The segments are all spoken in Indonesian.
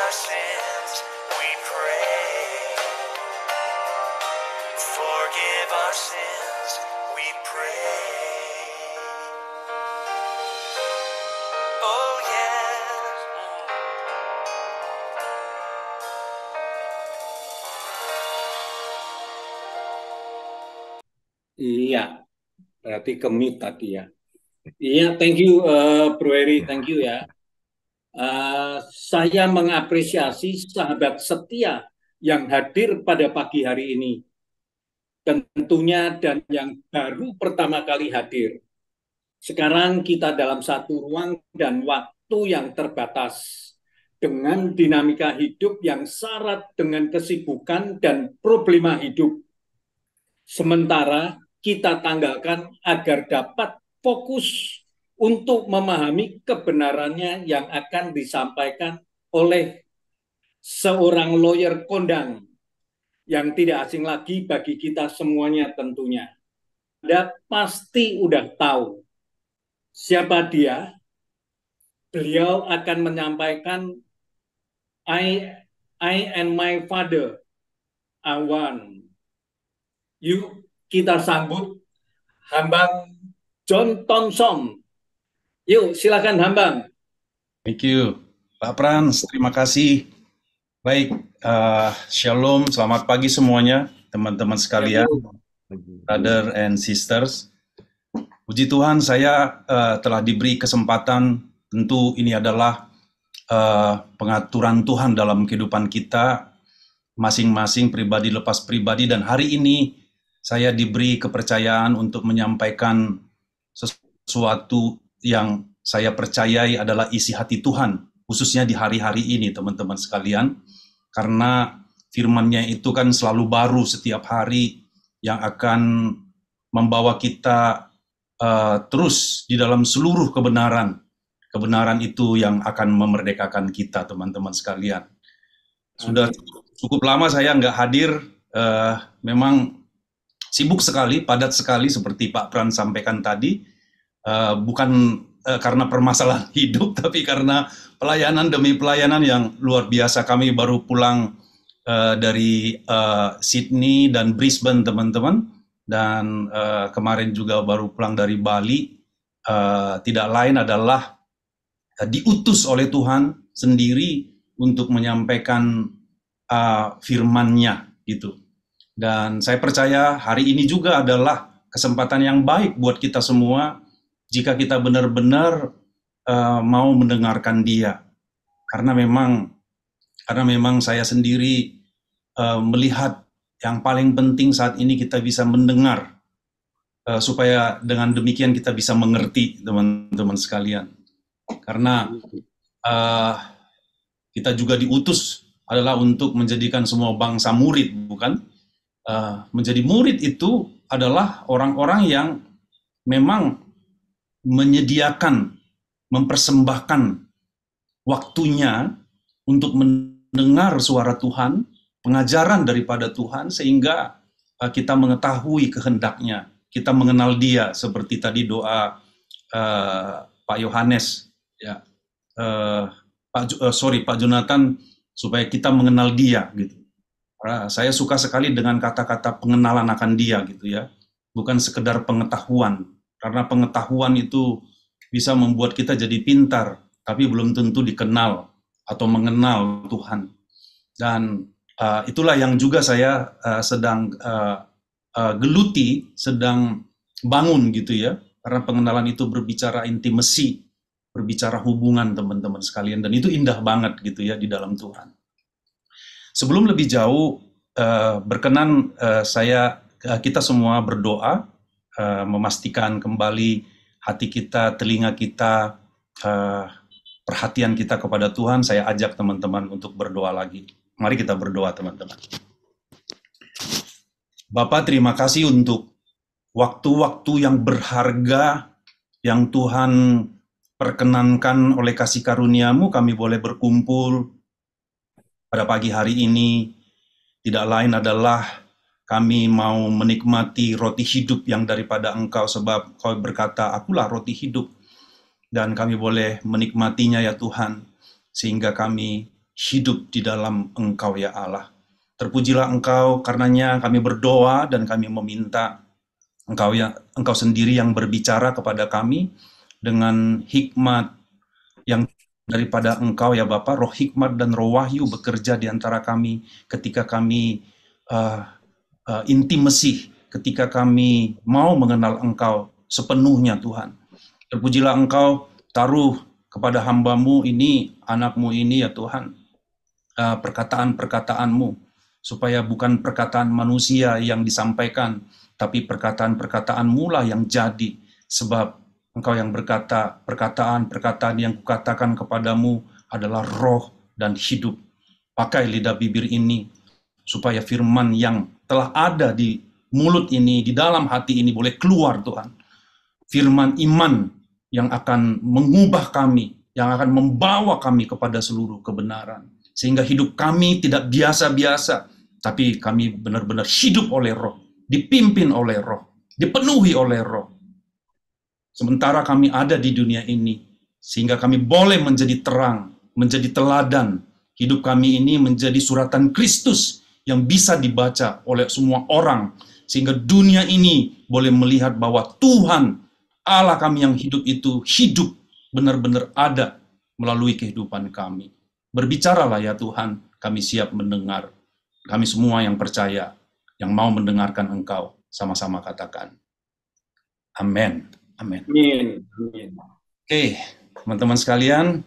our sins, we pray. Forgive our sins, we pray. Oh yes. Iya, berarti kemit tadi ya. Iya, thank you Bro Eri, thank you ya. Saya mengapresiasi sahabat setia yang hadir pada pagi hari ini. Tentunya dan yang baru pertama kali hadir. Sekarang kita dalam satu ruang dan waktu yang terbatas. Dengan dinamika hidup yang syarat dengan kesibukan dan problema hidup. Sementara kita tanggalkan agar dapat fokus untuk memahami kebenarannya yang akan disampaikan oleh seorang lawyer kondang yang tidak asing lagi bagi kita semuanya tentunya. Anda pasti udah tahu siapa dia. Beliau akan menyampaikan I and my father are one. Yuk kita sambut Hambang John Thompson. Yuk, silakan Hambang. Thank you, Pak Frans. Terima kasih. Baik, shalom, selamat pagi semuanya, teman-teman sekalian, brother and sisters. Puji Tuhan, saya telah diberi kesempatan. Tentu ini adalah pengaturan Tuhan dalam kehidupan kita, masing-masing pribadi lepas pribadi, dan hari ini saya diberi kepercayaan untuk menyampaikan sesuatu yang saya percayai adalah isi hati Tuhan, khususnya di hari-hari ini, teman-teman sekalian, karena firman-Nya itu kan selalu baru setiap hari yang akan membawa kita terus di dalam seluruh kebenaran. Kebenaran itu yang akan memerdekakan kita, teman-teman sekalian. Sudah cukup lama saya nggak hadir, memang sibuk sekali, padat sekali seperti Pak Pran sampaikan tadi, bukan karena permasalahan hidup, tapi karena pelayanan demi pelayanan yang luar biasa. Kami baru pulang dari Sydney dan Brisbane, teman-teman, dan kemarin juga baru pulang dari Bali. Tidak lain adalah diutus oleh Tuhan sendiri untuk menyampaikan firman-Nya gitu. Dan saya percaya hari ini juga adalah kesempatan yang baik buat kita semua jika kita benar-benar mau mendengarkan Dia. Karena memang saya sendiri melihat yang paling penting saat ini kita bisa mendengar, supaya dengan demikian kita bisa mengerti, teman-teman sekalian. Karena kita juga diutus adalah untuk menjadikan semua bangsa murid, bukan? Menjadi murid itu adalah orang-orang yang memang menyediakan, mempersembahkan waktunya untuk mendengar suara Tuhan, pengajaran daripada Tuhan, sehingga kita mengetahui kehendak-Nya, kita mengenal Dia, seperti tadi doa Pak Yohanes, ya, Pak Jonathan, supaya kita mengenal Dia gitu. Saya suka sekali dengan kata-kata pengenalan akan Dia gitu ya, bukan sekedar pengetahuan, karena pengetahuan itu bisa membuat kita jadi pintar, tapi belum tentu dikenal atau mengenal Tuhan. Dan itulah yang juga saya sedang geluti, sedang bangun gitu ya, karena pengenalan itu berbicara intimasi, berbicara hubungan, teman-teman sekalian, dan itu indah banget gitu ya di dalam Tuhan. Sebelum lebih jauh, berkenan kita semua berdoa, memastikan kembali hati kita, telinga kita, perhatian kita kepada Tuhan. Saya ajak teman-teman untuk berdoa lagi. Mari kita berdoa, teman-teman. Bapa, terima kasih untuk waktu-waktu yang berharga yang Tuhan perkenankan oleh kasih karunia-Mu, kami boleh berkumpul pada pagi hari ini. Tidak lain adalah kami mau menikmati roti hidup yang daripada Engkau, sebab Kau berkata, akulah roti hidup. Dan kami boleh menikmatinya ya Tuhan, sehingga kami hidup di dalam Engkau ya Allah. Terpujilah Engkau, karenanya kami berdoa dan kami meminta Engkau sendiri yang berbicara kepada kami dengan hikmat yang daripada Engkau ya Bapa. Roh hikmat dan roh wahyu bekerja di antara kami ketika kami intimasi, ketika kami mau mengenal Engkau sepenuhnya Tuhan. Terpujilah Engkau, taruh kepada hamba-Mu ini, anak-Mu ini ya Tuhan, perkataan-perkataan-Mu, supaya bukan perkataan manusia yang disampaikan, tapi perkataan-perkataan-Mu lah yang jadi, sebab Engkau yang berkata, perkataan-perkataan yang kukatakan kepadamu adalah roh dan hidup. Pakai lidah bibir ini, supaya firman yang telah ada di mulut ini, di dalam hati ini boleh keluar Tuhan. Firman iman yang akan mengubah kami, yang akan membawa kami kepada seluruh kebenaran. Sehingga hidup kami tidak biasa-biasa, tapi kami benar-benar hidup oleh roh, dipimpin oleh roh, dipenuhi oleh roh. Sementara kami ada di dunia ini, sehingga kami boleh menjadi terang, menjadi teladan. Hidup kami ini menjadi suratan Kristus yang bisa dibaca oleh semua orang, sehingga dunia ini boleh melihat bahwa Tuhan, Allah kami yang hidup itu, hidup benar-benar ada melalui kehidupan kami. Berbicaralah ya Tuhan, kami siap mendengar. Kami semua yang percaya, yang mau mendengarkan Engkau, sama-sama katakan. Amin. Amin. Amin. Amin. Oke, teman-teman sekalian,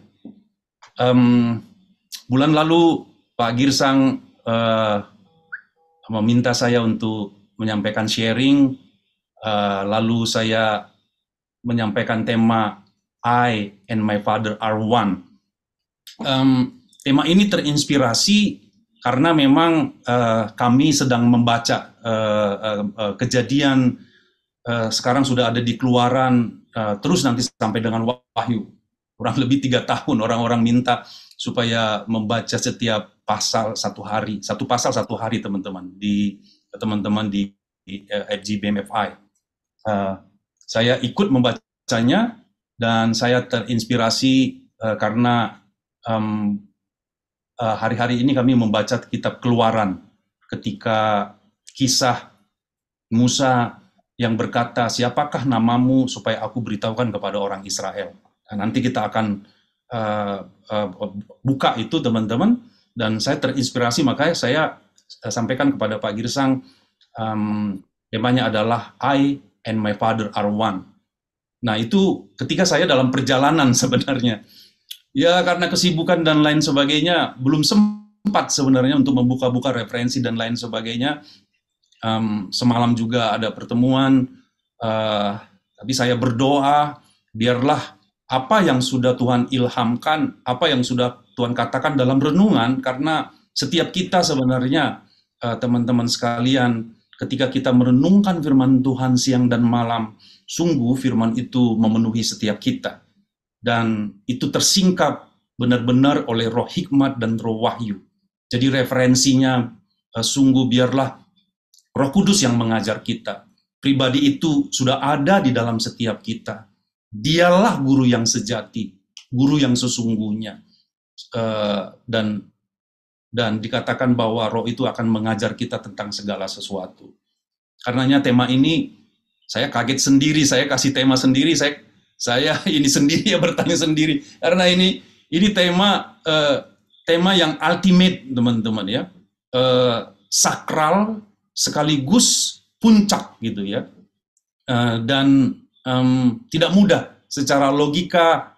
bulan lalu Pak Girsang meminta saya untuk menyampaikan sharing, lalu saya menyampaikan tema I and my Father are one. Tema ini terinspirasi karena memang kami sedang membaca kejadian. Sekarang sudah ada di Keluaran, terus nanti sampai dengan Wahyu. Kurang lebih 3 tahun orang-orang minta supaya membaca setiap pasal satu hari, teman-teman di FG BMFI. Saya ikut membacanya dan saya terinspirasi karena hari-hari ini kami membaca kitab Keluaran ketika kisah Musa yang berkata, siapakah namamu supaya aku beritahukan kepada orang Israel. Nah, nanti kita akan buka itu teman-teman, dan saya terinspirasi, makanya saya sampaikan kepada Pak Girsang, temanya adalah I and my Father are one. Nah itu ketika saya dalam perjalanan sebenarnya, ya karena kesibukan dan lain sebagainya, belum sempat sebenarnya untuk membuka-buka referensi dan lain sebagainya. Semalam juga ada pertemuan, tapi saya berdoa, biarlah apa yang sudah Tuhan ilhamkan, apa yang sudah Tuhan katakan dalam renungan, karena setiap kita sebenarnya, teman-teman sekalian, ketika kita merenungkan firman Tuhan siang dan malam, sungguh firman itu memenuhi setiap kita. Dan itu tersingkap benar-benar oleh roh hikmat dan roh wahyu. Jadi referensinya, sungguh biarlah Roh Kudus yang mengajar kita. Pribadi itu sudah ada di dalam setiap kita. Dialah guru yang sejati, guru yang sesungguhnya. Dan dikatakan bahwa roh itu akan mengajar kita tentang segala sesuatu. Karenanya tema ini, saya kaget sendiri, saya kasih tema sendiri, saya ini sendiri ya bertanya sendiri. Karena ini tema yang ultimate, teman-teman ya. Sakral, sekaligus puncak gitu ya, dan tidak mudah secara logika,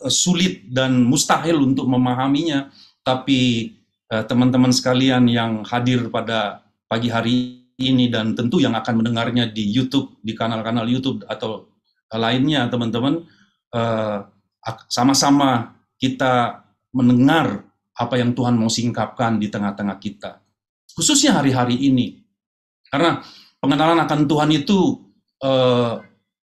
sulit dan mustahil untuk memahaminya, tapi teman-teman sekalian yang hadir pada pagi hari ini dan tentu yang akan mendengarnya di YouTube, di kanal-kanal YouTube atau lainnya, teman-teman, sama-sama kita mendengar apa yang Tuhan mau singkapkan di tengah-tengah kita. Khususnya hari-hari ini, karena pengenalan akan Tuhan itu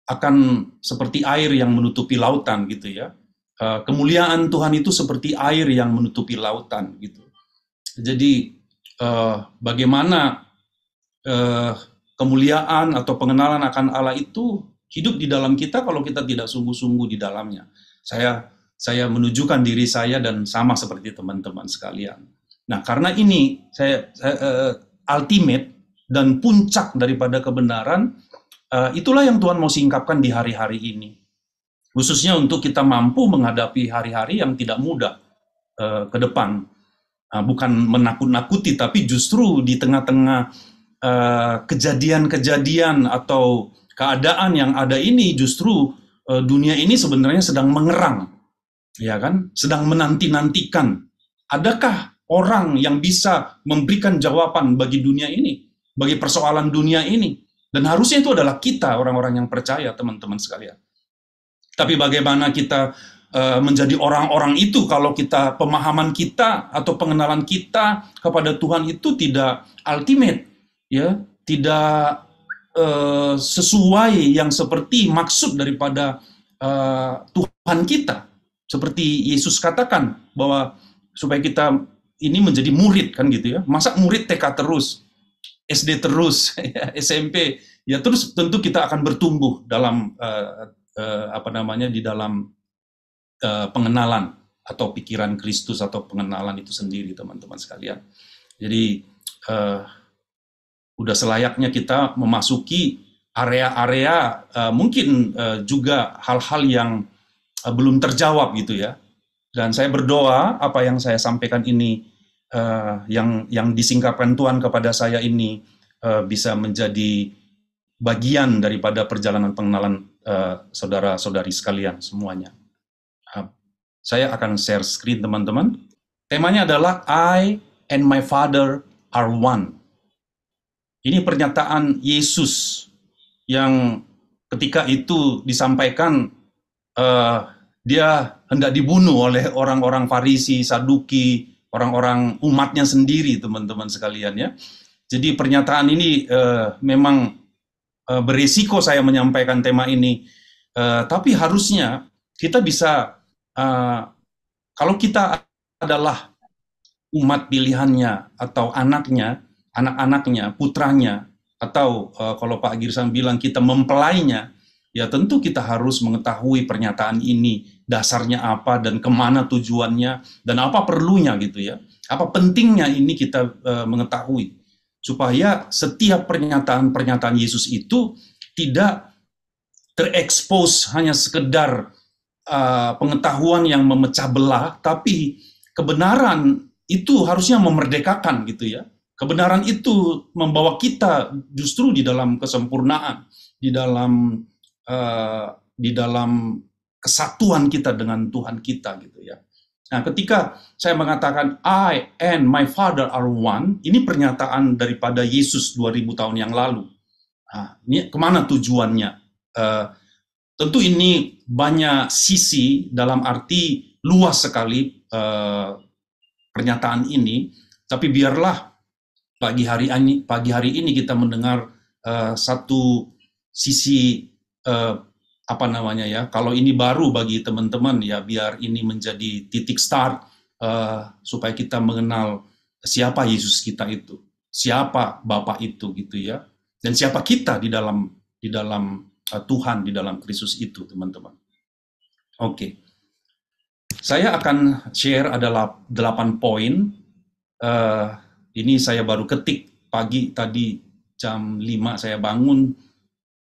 akan seperti air yang menutupi lautan gitu ya. Kemuliaan Tuhan itu seperti air yang menutupi lautan gitu. Jadi bagaimana kemuliaan atau pengenalan akan Allah itu hidup di dalam kita kalau kita tidak sungguh-sungguh di dalamnya. Saya saya menunjukkan diri saya dan sama seperti teman-teman sekalian. Nah, karena ini saya ultimate dan puncak daripada kebenaran, itulah yang Tuhan mau singkapkan di hari-hari ini. Khususnya untuk kita mampu menghadapi hari-hari yang tidak mudah ke depan. Bukan menakut-nakuti, tapi justru di tengah-tengah kejadian-kejadian atau keadaan yang ada ini, justru dunia ini sebenarnya sedang mengerang, ya kan? Sedang menanti-nantikan. Adakah orang yang bisa memberikan jawaban bagi dunia ini, bagi persoalan dunia ini? Dan harusnya itu adalah kita, orang-orang yang percaya, teman-teman sekalian. Tapi bagaimana kita menjadi orang-orang itu kalau kita, pemahaman kita atau pengenalan kita kepada Tuhan itu tidak ultimate, ya, tidak sesuai yang seperti maksud daripada Tuhan kita. Seperti Yesus katakan bahwa supaya kita ini menjadi murid, kan gitu ya. Masa murid TK terus, SD terus, SMP, ya terus tentu kita akan bertumbuh dalam di dalam pengenalan atau pikiran Kristus atau pengenalan itu sendiri, teman-teman sekalian. Jadi udah selayaknya kita memasuki area-area mungkin juga hal-hal yang belum terjawab gitu ya. Dan saya berdoa apa yang saya sampaikan ini, yang disingkapkan Tuhan kepada saya ini bisa menjadi bagian daripada perjalanan pengenalan saudara-saudari sekalian semuanya. Saya akan share screen, teman-teman. Temanya adalah I and my Father are one. Ini pernyataan Yesus yang ketika itu disampaikan, dia hendak dibunuh oleh orang-orang Farisi, Saduki, orang-orang umatnya sendiri, teman-teman sekalian ya. Jadi pernyataan ini memang berisiko saya menyampaikan tema ini, tapi harusnya kita bisa, kalau kita adalah umat pilihannya atau anaknya, anak-anaknya, putranya, atau kalau Pak Girsang bilang kita mempelainya, ya tentu kita harus mengetahui pernyataan ini, dasarnya apa dan kemana tujuannya, dan apa perlunya gitu ya. Apa pentingnya ini kita mengetahui. Supaya setiap pernyataan-pernyataan Yesus itu tidak terekspos hanya sekedar pengetahuan yang memecah belah, tapi kebenaran itu harusnya memerdekakan gitu ya. Kebenaran itu membawa kita justru di dalam kesempurnaan, di dalam kesatuan kita dengan Tuhan kita gitu ya. Nah, ketika saya mengatakan I and my Father are one, ini pernyataan daripada Yesus 2000 tahun yang lalu. Nah, ini kemana tujuannya? Tentu ini banyak sisi, dalam arti luas sekali pernyataan ini, tapi biarlah pagi hari ini kita mendengar satu sisi kalau ini baru bagi teman-teman ya, biar ini menjadi titik start supaya kita mengenal siapa Yesus kita itu, siapa Bapa itu gitu ya, dan siapa kita di dalam Tuhan, di dalam Kristus itu, teman-teman. Oke. Saya akan share adalah 8 poin. Ini saya baru ketik pagi tadi jam 5 saya bangun.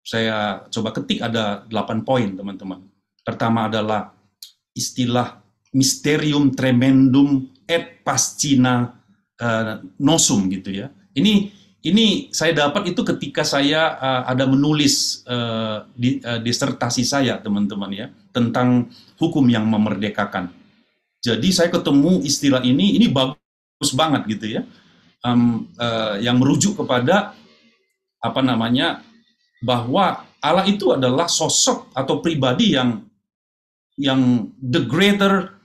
Saya coba ketik ada 8 poin, teman-teman. Pertama adalah istilah mysterium tremendum et pascina nosum gitu ya. Ini saya dapat itu ketika saya ada menulis disertasi saya, teman-teman ya, tentang hukum yang memerdekakan. Jadi saya ketemu istilah ini bagus banget gitu ya, yang merujuk kepada bahwa Allah itu adalah sosok atau pribadi yang the greater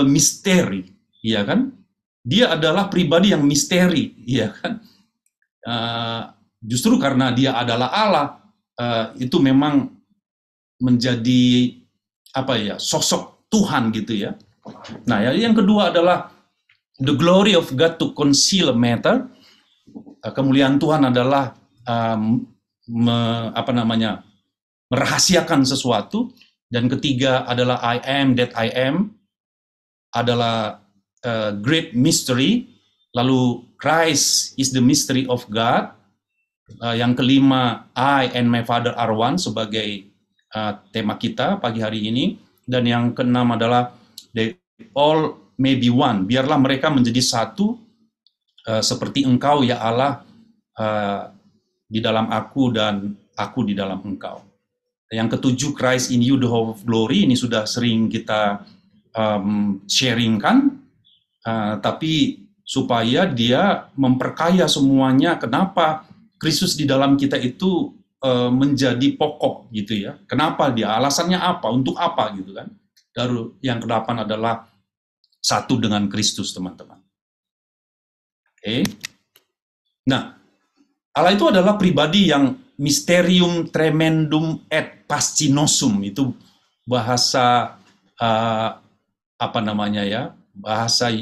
mystery, ya kan? Dia adalah pribadi yang misteri, ya kan? Justru karena dia adalah Allah, itu memang menjadi sosok Tuhan gitu ya. Nah, yang kedua adalah the glory of God to conceal a matter. Kemuliaan Tuhan adalah merahasiakan sesuatu. Dan ketiga adalah I am that I am, adalah great mystery. Lalu Christ is the mystery of God. Yang kelima, I and my Father are one sebagai tema kita pagi hari ini. Dan yang keenam adalah they all may be one. Biarlah mereka menjadi satu seperti Engkau ya Allah di dalam aku dan aku di dalam Engkau. Yang ketujuh, Christ in you the hope of glory. Ini sudah sering kita sharingkan, tapi supaya dia memperkaya semuanya. Kenapa Kristus di dalam kita itu menjadi pokok gitu ya? Kenapa dia? Alasannya apa? Untuk apa gitu kan? Lalu yang kedelapan adalah satu dengan Kristus, teman-teman. Oke. Nah, Allah itu adalah pribadi yang mysterium tremendum et fascinosum, itu bahasa apa namanya ya, bahasa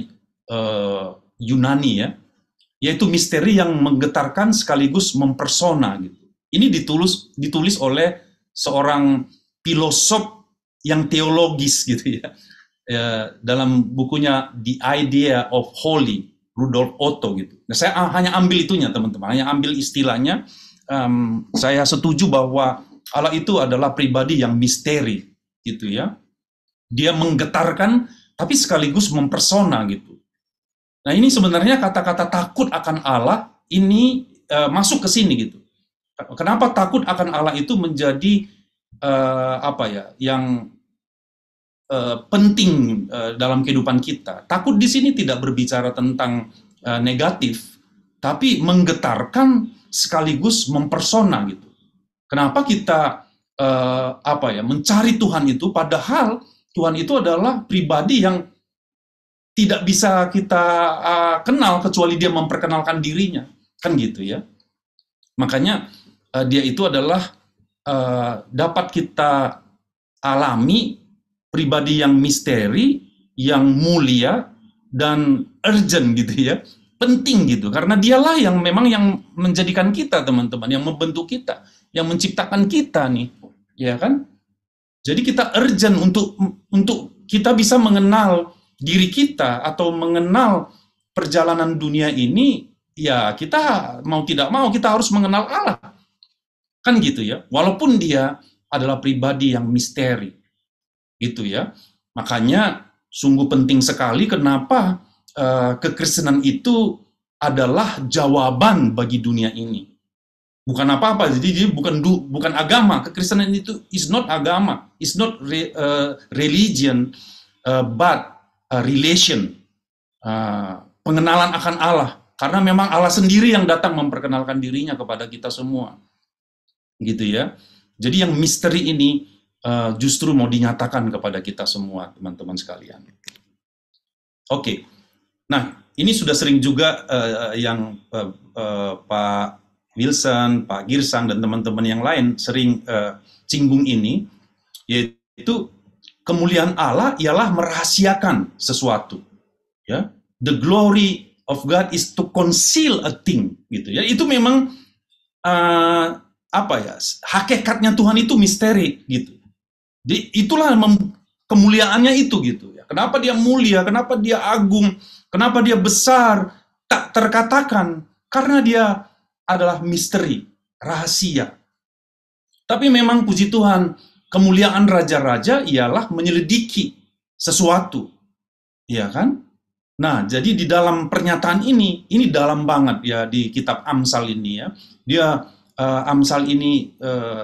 Yunani ya, yaitu misteri yang menggetarkan sekaligus mempersona gitu. Ini ditulis oleh seorang filosof yang teologis gitu ya, dalam bukunya The Idea of Holy, Rudolf Otto gitu. Nah, saya hanya ambil itunya teman-teman, hanya ambil istilahnya. Saya setuju bahwa Allah itu adalah pribadi yang misteri gitu ya. Dia menggetarkan tapi sekaligus mempersona gitu. Nah, ini sebenarnya kata-kata takut akan Allah ini masuk ke sini gitu. Kenapa takut akan Allah itu menjadi apa ya, yang penting dalam kehidupan kita. Takut di sini tidak berbicara tentang negatif, tapi menggetarkan sekaligus mempersona gitu. Kenapa kita apa ya, mencari Tuhan itu, padahal Tuhan itu adalah pribadi yang tidak bisa kita kenal kecuali dia memperkenalkan dirinya, kan gitu ya. Makanya dia itu adalah dapat kita alami pribadi yang misteri, yang mulia dan urgent gitu ya, penting gitu, karena dialah yang memang yang menjadikan kita teman-teman, yang membentuk kita, yang menciptakan kita nih, ya kan? Jadi kita urgent untuk kita bisa mengenal diri kita atau mengenal perjalanan dunia ini, ya kita mau tidak mau kita harus mengenal Allah. Kan gitu ya. Walaupun dia adalah pribadi yang misteri. Gitu ya. Makanya sungguh penting sekali kenapa kekristenan itu adalah jawaban bagi dunia ini. Bukan apa-apa, jadi bukan agama. Kekristenan itu is not agama, is not religion, but relation, pengenalan akan Allah. Karena memang Allah sendiri yang datang memperkenalkan dirinya kepada kita semua. Gitu ya. Jadi yang misteri ini justru mau dinyatakan kepada kita semua, teman-teman sekalian. Oke. Nah, ini sudah sering juga yang Pak Wilson, Pak Girsang, dan teman-teman yang lain sering singgung ini, yaitu kemuliaan Allah ialah merahasiakan sesuatu. Ya, the glory of God is to conceal a thing, gitu ya. Itu memang apa ya? Hakikatnya Tuhan itu misteri, gitu. Itulah kemuliaannya itu, gitu ya. Kenapa dia mulia? Kenapa dia agung? Kenapa dia besar? Tak terkatakan karena dia adalah misteri, rahasia. Tapi memang puji Tuhan, kemuliaan raja-raja ialah menyelidiki sesuatu. Iya kan? Nah, jadi di dalam pernyataan ini dalam banget ya di kitab Amsal ini ya. Dia Amsal ini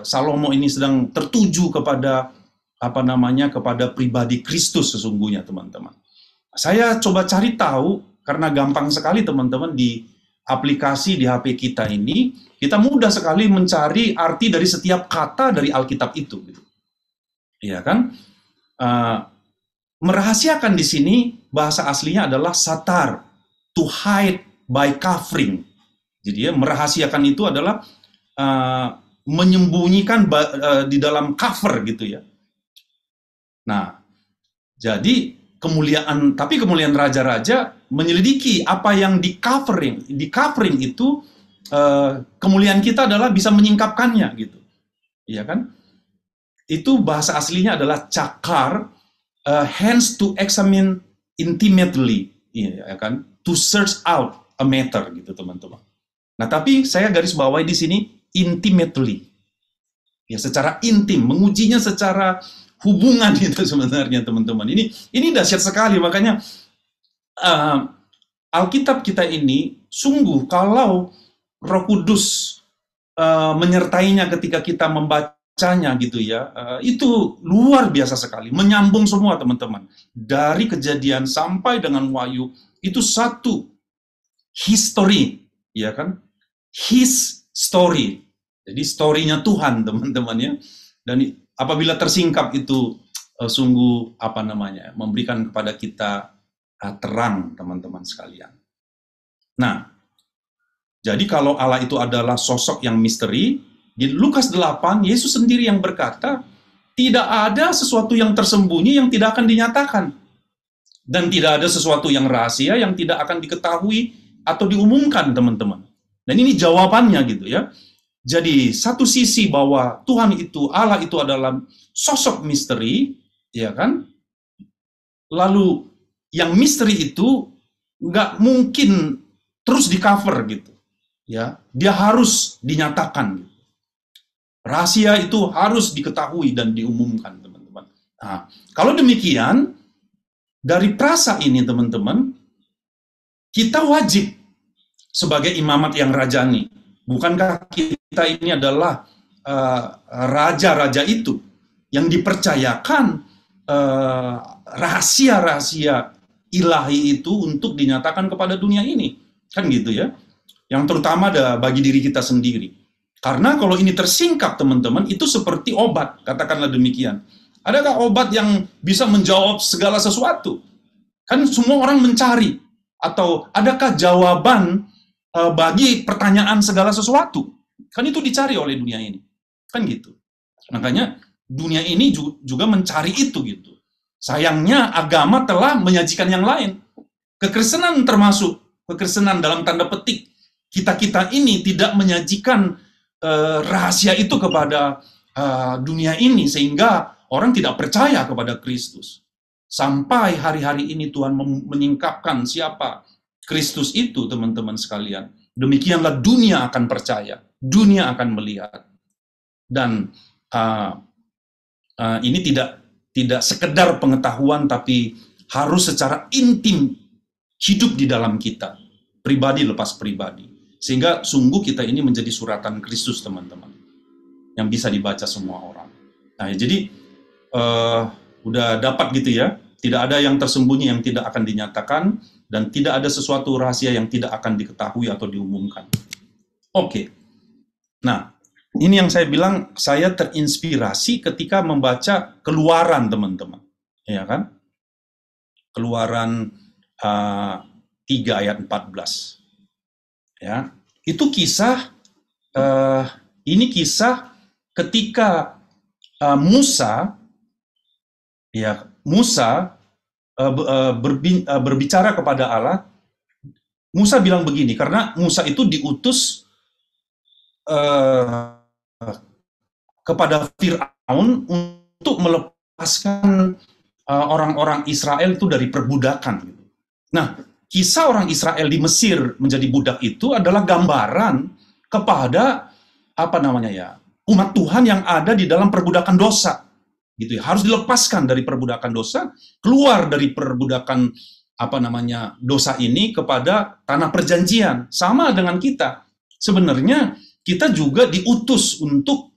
Salomo ini sedang tertuju kepada apa namanya, kepada pribadi Kristus sesungguhnya, teman-teman. Saya coba cari tahu karena gampang sekali teman-teman di aplikasi di HP kita ini, kita mudah sekali mencari arti dari setiap kata dari Alkitab itu gitu. Iya kan? Merahasiakan di sini bahasa aslinya adalah satar, to hide by covering. Jadi ya, merahasiakan itu adalah menyembunyikan di dalam cover gitu ya. Nah, jadi tapi kemuliaan raja-raja menyelidiki apa yang di covering itu, kemuliaan kita adalah bisa menyingkapkannya gitu. Iya kan? itu bahasa aslinya adalah cakar, hence to examine intimately, ya kan, to search out a matter gitu teman-teman. Nah tapi saya garis bawahi di sini intimately, ya secara intim, mengujinya secara hubungan itu sebenarnya teman-teman. Ini dahsyat sekali, makanya Alkitab kita ini sungguh kalau Roh Kudus menyertainya ketika kita membacanya gitu ya, itu luar biasa sekali, menyambung semua teman-teman. Dari Kejadian sampai dengan Wahyu, itu satu history, ya kan? His story. Jadi story-nya Tuhan teman-teman ya. Dan apabila tersingkap itu sungguh memberikan kepada kita terang teman-teman sekalian. Nah, jadi kalau Allah itu adalah sosok yang misteri, di Lukas 8, Yesus sendiri yang berkata, tidak ada sesuatu yang tersembunyi yang tidak akan dinyatakan. Dan tidak ada sesuatu yang rahasia yang tidak akan diketahui atau diumumkan, teman-teman. Dan ini jawabannya gitu ya. Jadi satu sisi bahwa Tuhan itu, Allah itu adalah sosok misteri, ya kan? Lalu yang misteri itu nggak mungkin terus di cover gitu. Ya, dia harus dinyatakan. Rahasia itu harus diketahui dan diumumkan, teman-teman. Nah, kalau demikian, dari prasa ini, teman-teman, kita wajib sebagai imamat yang rajani. Bukankah kita ini adalah raja-raja itu yang dipercayakan rahasia-rahasia ilahi itu untuk dinyatakan kepada dunia ini? Kan gitu ya. Yang terutama bagi diri kita sendiri. Karena kalau ini tersingkap, teman-teman, itu seperti obat, katakanlah demikian. Adakah obat yang bisa menjawab segala sesuatu? Kan semua orang mencari. Atau adakah jawaban bagi pertanyaan segala sesuatu? Kan itu dicari oleh dunia ini. Kan gitu. Makanya dunia ini juga mencari itu gitu. Sayangnya agama telah menyajikan yang lain. Kekristenan termasuk, kekristenan dalam tanda petik, kita-kita ini tidak menyajikan rahasia itu kepada dunia ini, sehingga orang tidak percaya kepada Kristus. Sampai hari-hari ini Tuhan menyingkapkan siapa Kristus itu, teman-teman sekalian. Demikianlah dunia akan percaya, dunia akan melihat. Dan ini tidak sekedar pengetahuan, tapi harus secara intim hidup di dalam kita, pribadi lepas pribadi. Sehingga sungguh kita ini menjadi suratan Kristus, teman-teman, yang bisa dibaca semua orang. Nah, jadi udah dapat gitu ya, tidak ada yang tersembunyi yang tidak akan dinyatakan, dan tidak ada sesuatu rahasia yang tidak akan diketahui atau diumumkan. Oke. Nah, ini yang saya bilang, saya terinspirasi ketika membaca Keluaran, teman-teman. Ya kan? Keluaran 3 ayat 14. Ya, itu kisah, ini kisah ketika Musa berbicara kepada Allah. Musa bilang begini, karena Musa itu diutus kepada Fir'aun untuk melepaskan orang-orang Israel itu dari perbudakan. Nah, kisah orang Israel di Mesir menjadi budak itu adalah gambaran kepada umat Tuhan yang ada di dalam perbudakan dosa, gitu ya. Harus dilepaskan dari perbudakan dosa, keluar dari perbudakan dosa ini kepada tanah perjanjian. Sama dengan kita. Sebenarnya kita juga diutus untuk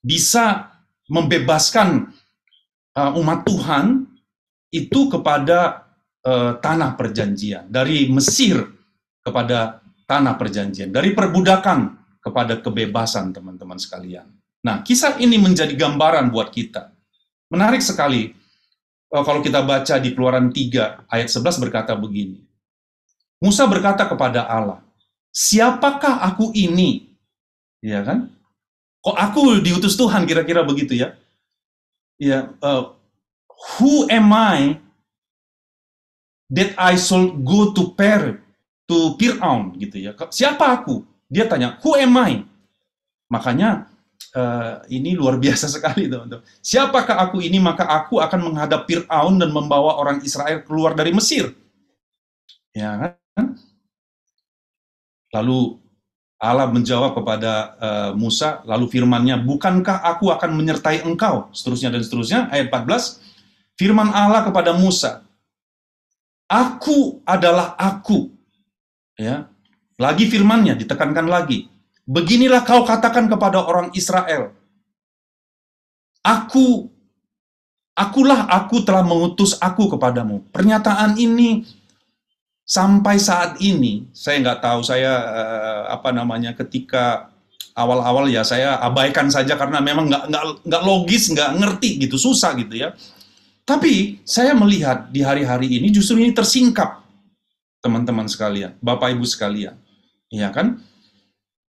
bisa membebaskan umat Tuhan itu kepada tanah perjanjian, dari Mesir kepada tanah perjanjian, dari perbudakan kepada kebebasan, teman-teman sekalian. Nah, kisah ini menjadi gambaran buat kita. Menarik sekali, kalau kita baca di Keluaran 3 ayat 11 berkata begini, Musa berkata kepada Allah, siapakah aku ini? Ya kan? Kok aku diutus Tuhan, kira-kira begitu ya? Ya, who am I that I shall go to Fir'aun, gitu ya. Siapa aku? Dia tanya, who am I? Makanya ini luar biasa sekali, teman-teman. Siapakah aku ini? Maka aku akan menghadap Fir'aun dan membawa orang Israel keluar dari Mesir. Ya kan? Lalu Allah menjawab kepada Musa, lalu firman-Nya, bukankah aku akan menyertai engkau? Seterusnya dan seterusnya. Ayat 14, firman Allah kepada Musa, aku adalah aku. Ya. Lagi firman-Nya ditekankan lagi. Beginilah kau katakan kepada orang Israel, akulah aku telah mengutus aku kepadamu. Pernyataan ini sampai saat ini, saya nggak tahu, saya ketika awal-awal ya saya abaikan saja karena memang nggak logis, nggak ngerti gitu, susah gitu ya. Tapi saya melihat di hari-hari ini justru ini tersingkap, teman-teman sekalian, Bapak Ibu sekalian, ya kan?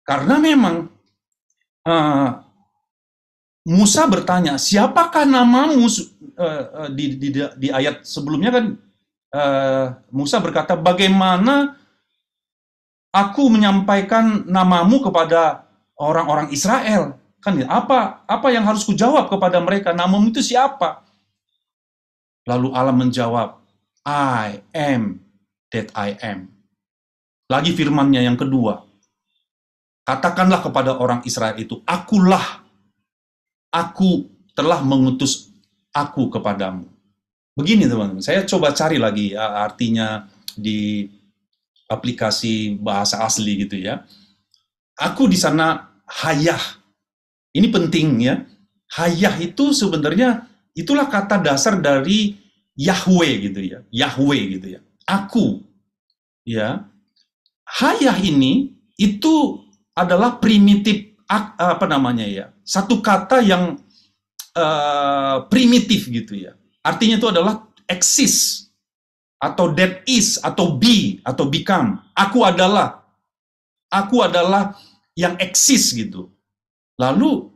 Karena memang Musa bertanya, siapakah namamu? Di ayat sebelumnya kan Musa berkata, bagaimana aku menyampaikan namamu kepada orang-orang Israel? Kan apa yang harus kujawab kepada mereka? Namamu itu siapa? Lalu Allah menjawab, I am that I am. Lagi firman-Nya yang kedua, katakanlah kepada orang Israel itu, aku telah mengutus aku kepadamu. Begini teman-teman, saya coba cari lagi ya, artinya di aplikasi bahasa asli gitu ya. Aku di sana hayah. Ini penting ya. Hayah itu sebenarnya itulah kata dasar dari Yahweh gitu ya. Yahweh gitu ya. Aku. Ya. Hayah ini itu adalah primitif, satu kata yang primitif gitu ya. Artinya itu adalah exist, atau that is, atau be, atau become. Aku adalah yang exist gitu. Lalu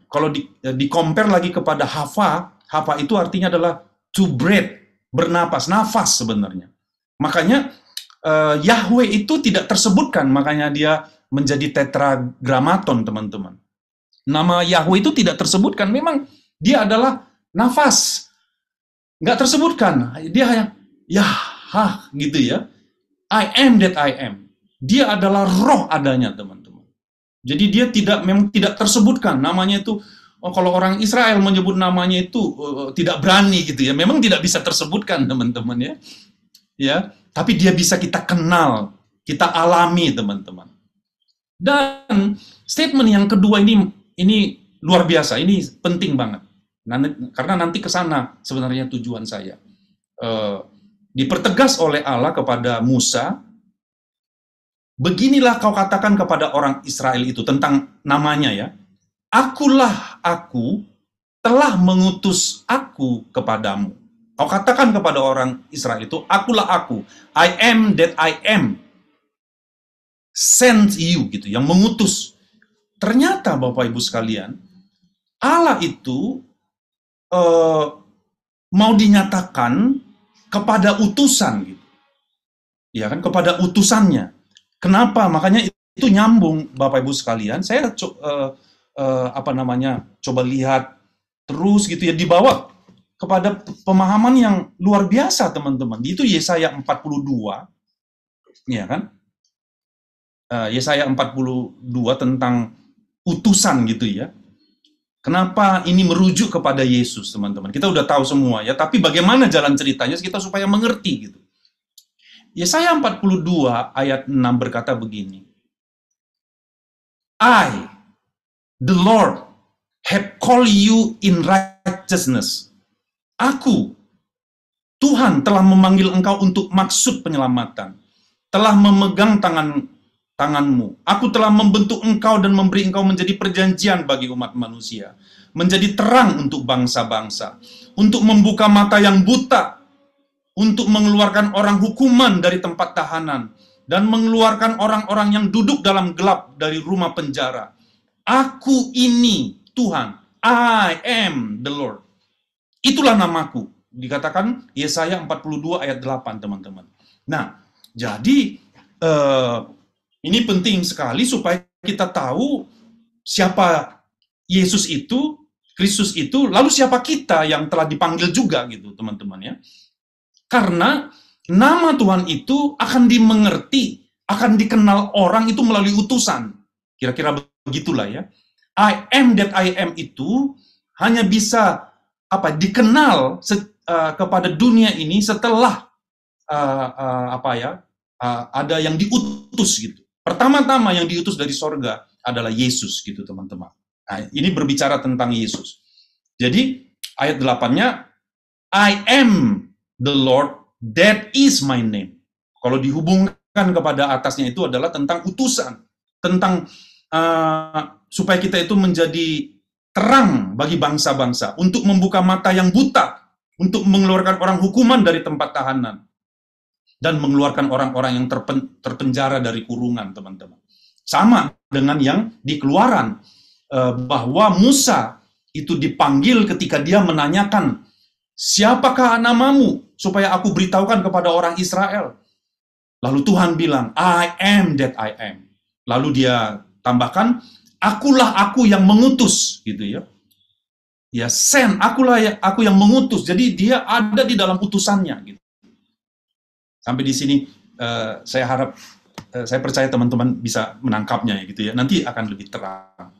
kalau di compare lagi kepada hava itu artinya adalah to breathe, bernapas, nafas sebenarnya. Makanya Yahweh itu tidak tersebutkan, makanya dia menjadi tetragrammaton, teman-teman. Nama Yahweh itu tidak tersebutkan, memang dia adalah nafas. Nggak tersebutkan, dia hanya Yah, gitu ya. I am that I am. Dia adalah roh adanya, teman-teman. Jadi dia memang tidak tersebutkan, namanya itu, kalau orang Israel menyebut namanya itu tidak berani gitu ya, memang tidak bisa tersebutkan, teman-teman ya. Ya. Tapi dia bisa kita kenal, kita alami, teman-teman. Dan statement yang kedua ini luar biasa, ini penting banget. Karena nanti ke sana sebenarnya tujuan saya. Dipertegas oleh Allah kepada Musa, beginilah kau katakan kepada orang Israel itu, tentang namanya ya. Akulah aku, telah mengutus aku kepadamu. Kau katakan kepada orang Israel itu, akulah aku, I am that I am, sent you, gitu, yang mengutus. Ternyata Bapak Ibu sekalian, Allah itu mau dinyatakan kepada utusan, gitu, ya kan, kepada utusannya. Kenapa? Makanya itu nyambung, Bapak Ibu sekalian. Saya coba lihat terus gitu ya, dibawa kepada pemahaman yang luar biasa, teman-teman. Itu Yesaya 42, ya kan? Yesaya 42 tentang utusan gitu ya. Kenapa ini merujuk kepada Yesus, teman-teman? Kita udah tahu semua ya, tapi bagaimana jalan ceritanya kita supaya mengerti gitu. Yesaya 42 ayat 6 berkata begini. I, the Lord, have called you in righteousness. Aku, Tuhan, telah memanggil engkau untuk maksud penyelamatan, telah memegang tanganmu. Aku telah membentuk engkau dan memberi engkau menjadi perjanjian bagi umat manusia, menjadi terang untuk bangsa-bangsa, untuk membuka mata yang buta, untuk mengeluarkan orang hukuman dari tempat tahanan, dan mengeluarkan orang-orang yang duduk dalam gelap dari rumah penjara. Aku ini Tuhan, I am the Lord. Itulah namaku. Dikatakan Yesaya 42 ayat 8, teman-teman. Nah, jadi ini penting sekali supaya kita tahu siapa Yesus itu, Kristus itu, lalu siapa kita yang telah dipanggil juga gitu, teman-teman ya. Karena nama Tuhan itu akan dimengerti, akan dikenal orang itu melalui utusan. Kira-kira begitulah ya. I am that I am itu hanya bisa dikenal kepada dunia ini setelah ada yang diutus gitu. Pertama-tama yang diutus dari sorga adalah Yesus gitu, teman-teman. Nah, ini berbicara tentang Yesus. Jadi ayat 8-nya, I am the Lord, that is my name. Kalau dihubungkan kepada atasnya itu adalah tentang utusan, tentang supaya kita itu menjadi terang bagi bangsa-bangsa, untuk membuka mata yang buta, untuk mengeluarkan orang hukuman dari tempat tahanan, dan mengeluarkan orang-orang yang terpenjara dari kurungan, teman-teman. Sama dengan yang di Keluaran, bahwa Musa itu dipanggil ketika dia menanyakan, siapakah namamu, supaya aku beritahukan kepada orang Israel. Lalu Tuhan bilang, I am that I am. Lalu dia tambahkan, akulah aku yang mengutus, gitu ya. Ya, send, aku yang mengutus. Jadi dia ada di dalam utusannya, gitu. Sampai di sini saya harap, saya percaya teman-teman bisa menangkapnya ya gitu ya. Nanti akan lebih terang.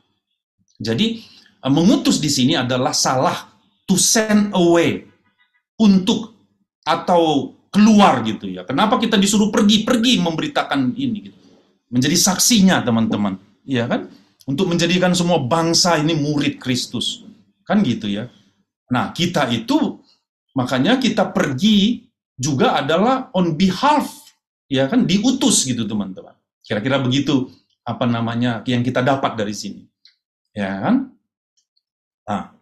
Jadi mengutus di sini adalah salah, to send away, untuk atau keluar gitu ya. Kenapa kita disuruh pergi memberitakan ini gitu. Menjadi saksinya teman-teman, ya kan? Untuk menjadikan semua bangsa ini murid Kristus. Kan gitu ya. Nah, kita itu makanya kita pergi juga adalah on behalf, ya kan, diutus gitu teman-teman. Kira-kira begitu yang kita dapat dari sini. Ya kan? Nah,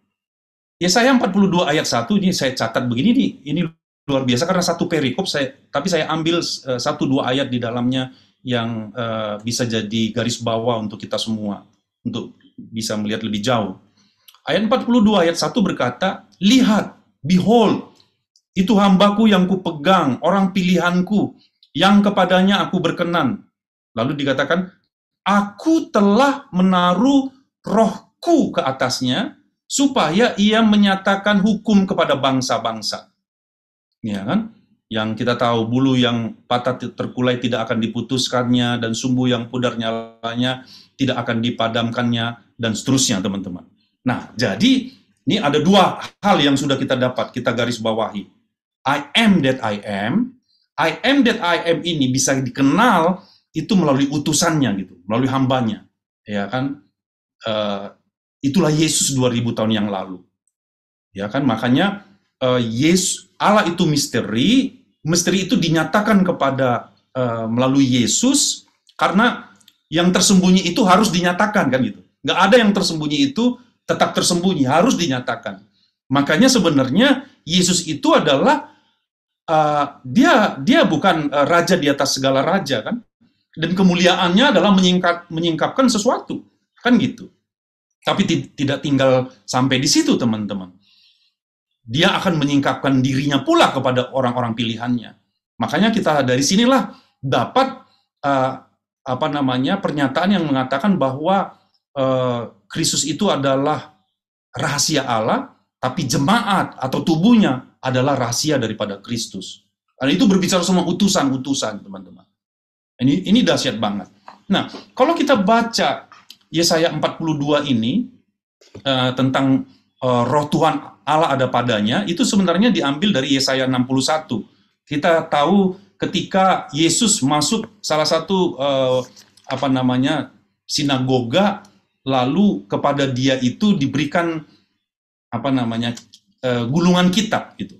Yesaya 42 ayat 1 ini saya catat begini nih, ini luar biasa karena satu perikop tapi saya ambil 1-2 ayat di dalamnya yang bisa jadi garis bawah untuk kita semua untuk bisa melihat lebih jauh. Ayat 42 ayat 1 berkata, lihat, behold, itu hambaku yang kupegang, orang pilihanku, yang kepadanya aku berkenan. Lalu dikatakan, aku telah menaruh rohku ke atasnya, supaya ia menyatakan hukum kepada bangsa-bangsa. Ya kan? Yang kita tahu, bulu yang patah terkulai tidak akan diputuskannya, dan sumbu yang pudar nyalanya tidak akan dipadamkannya, dan seterusnya, teman-teman. Nah, jadi ini ada 2 hal yang sudah kita dapat, kita garis bawahi. I am that I am that I am ini bisa dikenal itu melalui utusannya gitu, melalui hambanya, ya kan? Itulah Yesus 2000 tahun yang lalu, ya kan? Makanya Allah itu misteri itu dinyatakan kepada melalui Yesus, karena yang tersembunyi itu harus dinyatakan kan gitu. Nggak ada yang tersembunyi itu tetap tersembunyi, harus dinyatakan. Makanya sebenarnya Yesus itu adalah dia bukan raja di atas segala raja kan, dan kemuliaannya adalah menyingkapkan sesuatu kan gitu. Tapi tidak tinggal sampai di situ teman-teman. Dia akan menyingkapkan dirinya pula kepada orang-orang pilihannya. Makanya kita dari sinilah dapat pernyataan yang mengatakan bahwa Kristus itu adalah rahasia Allah, tapi jemaat atau tubuhnya adalah rahasia daripada Kristus. Karena itu berbicara semua utusan-utusan, teman-teman. Ini dahsyat banget. Nah, kalau kita baca Yesaya 42 ini tentang roh Tuhan Allah ada padanya, itu sebenarnya diambil dari Yesaya 61. Kita tahu ketika Yesus masuk salah satu sinagoga, lalu kepada dia itu diberikan gulungan kitab gitu,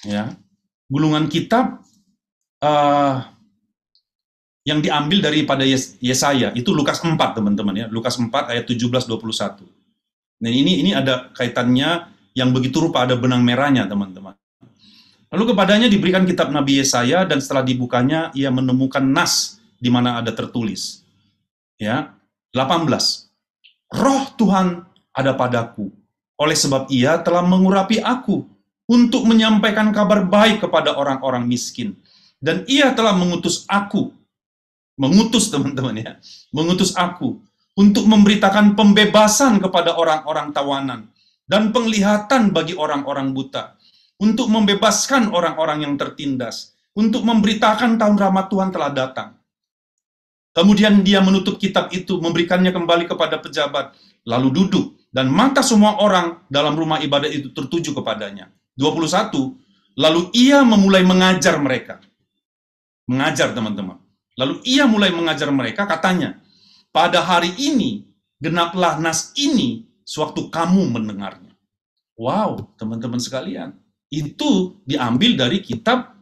ya, gulungan kitab yang diambil daripada Yesaya itu Lukas 4 teman-teman ya, Lukas 4 ayat 17-21. Nah ini ada kaitannya yang begitu rupa, ada benang merahnya teman-teman. Lalu kepadanya diberikan kitab Nabi Yesaya, dan setelah dibukanya ia menemukan nas di mana ada tertulis, ya, 18. Roh Tuhan ada padaku, oleh sebab ia telah mengurapi aku untuk menyampaikan kabar baik kepada orang-orang miskin. Dan ia telah mengutus aku, mengutus teman-teman ya, mengutus aku untuk memberitakan pembebasan kepada orang-orang tawanan, dan penglihatan bagi orang-orang buta, untuk membebaskan orang-orang yang tertindas, untuk memberitakan tahun rahmat Tuhan telah datang. Kemudian dia menutup kitab itu, memberikannya kembali kepada pejabat, lalu duduk, dan mata semua orang dalam rumah ibadat itu tertuju kepadanya. 21, lalu ia memulai mengajar mereka. Mengajar, teman-teman. Lalu ia mulai mengajar mereka, katanya, pada hari ini, genaplah nas ini, sewaktu kamu mendengarnya. Wow, teman-teman sekalian. Itu diambil dari kitab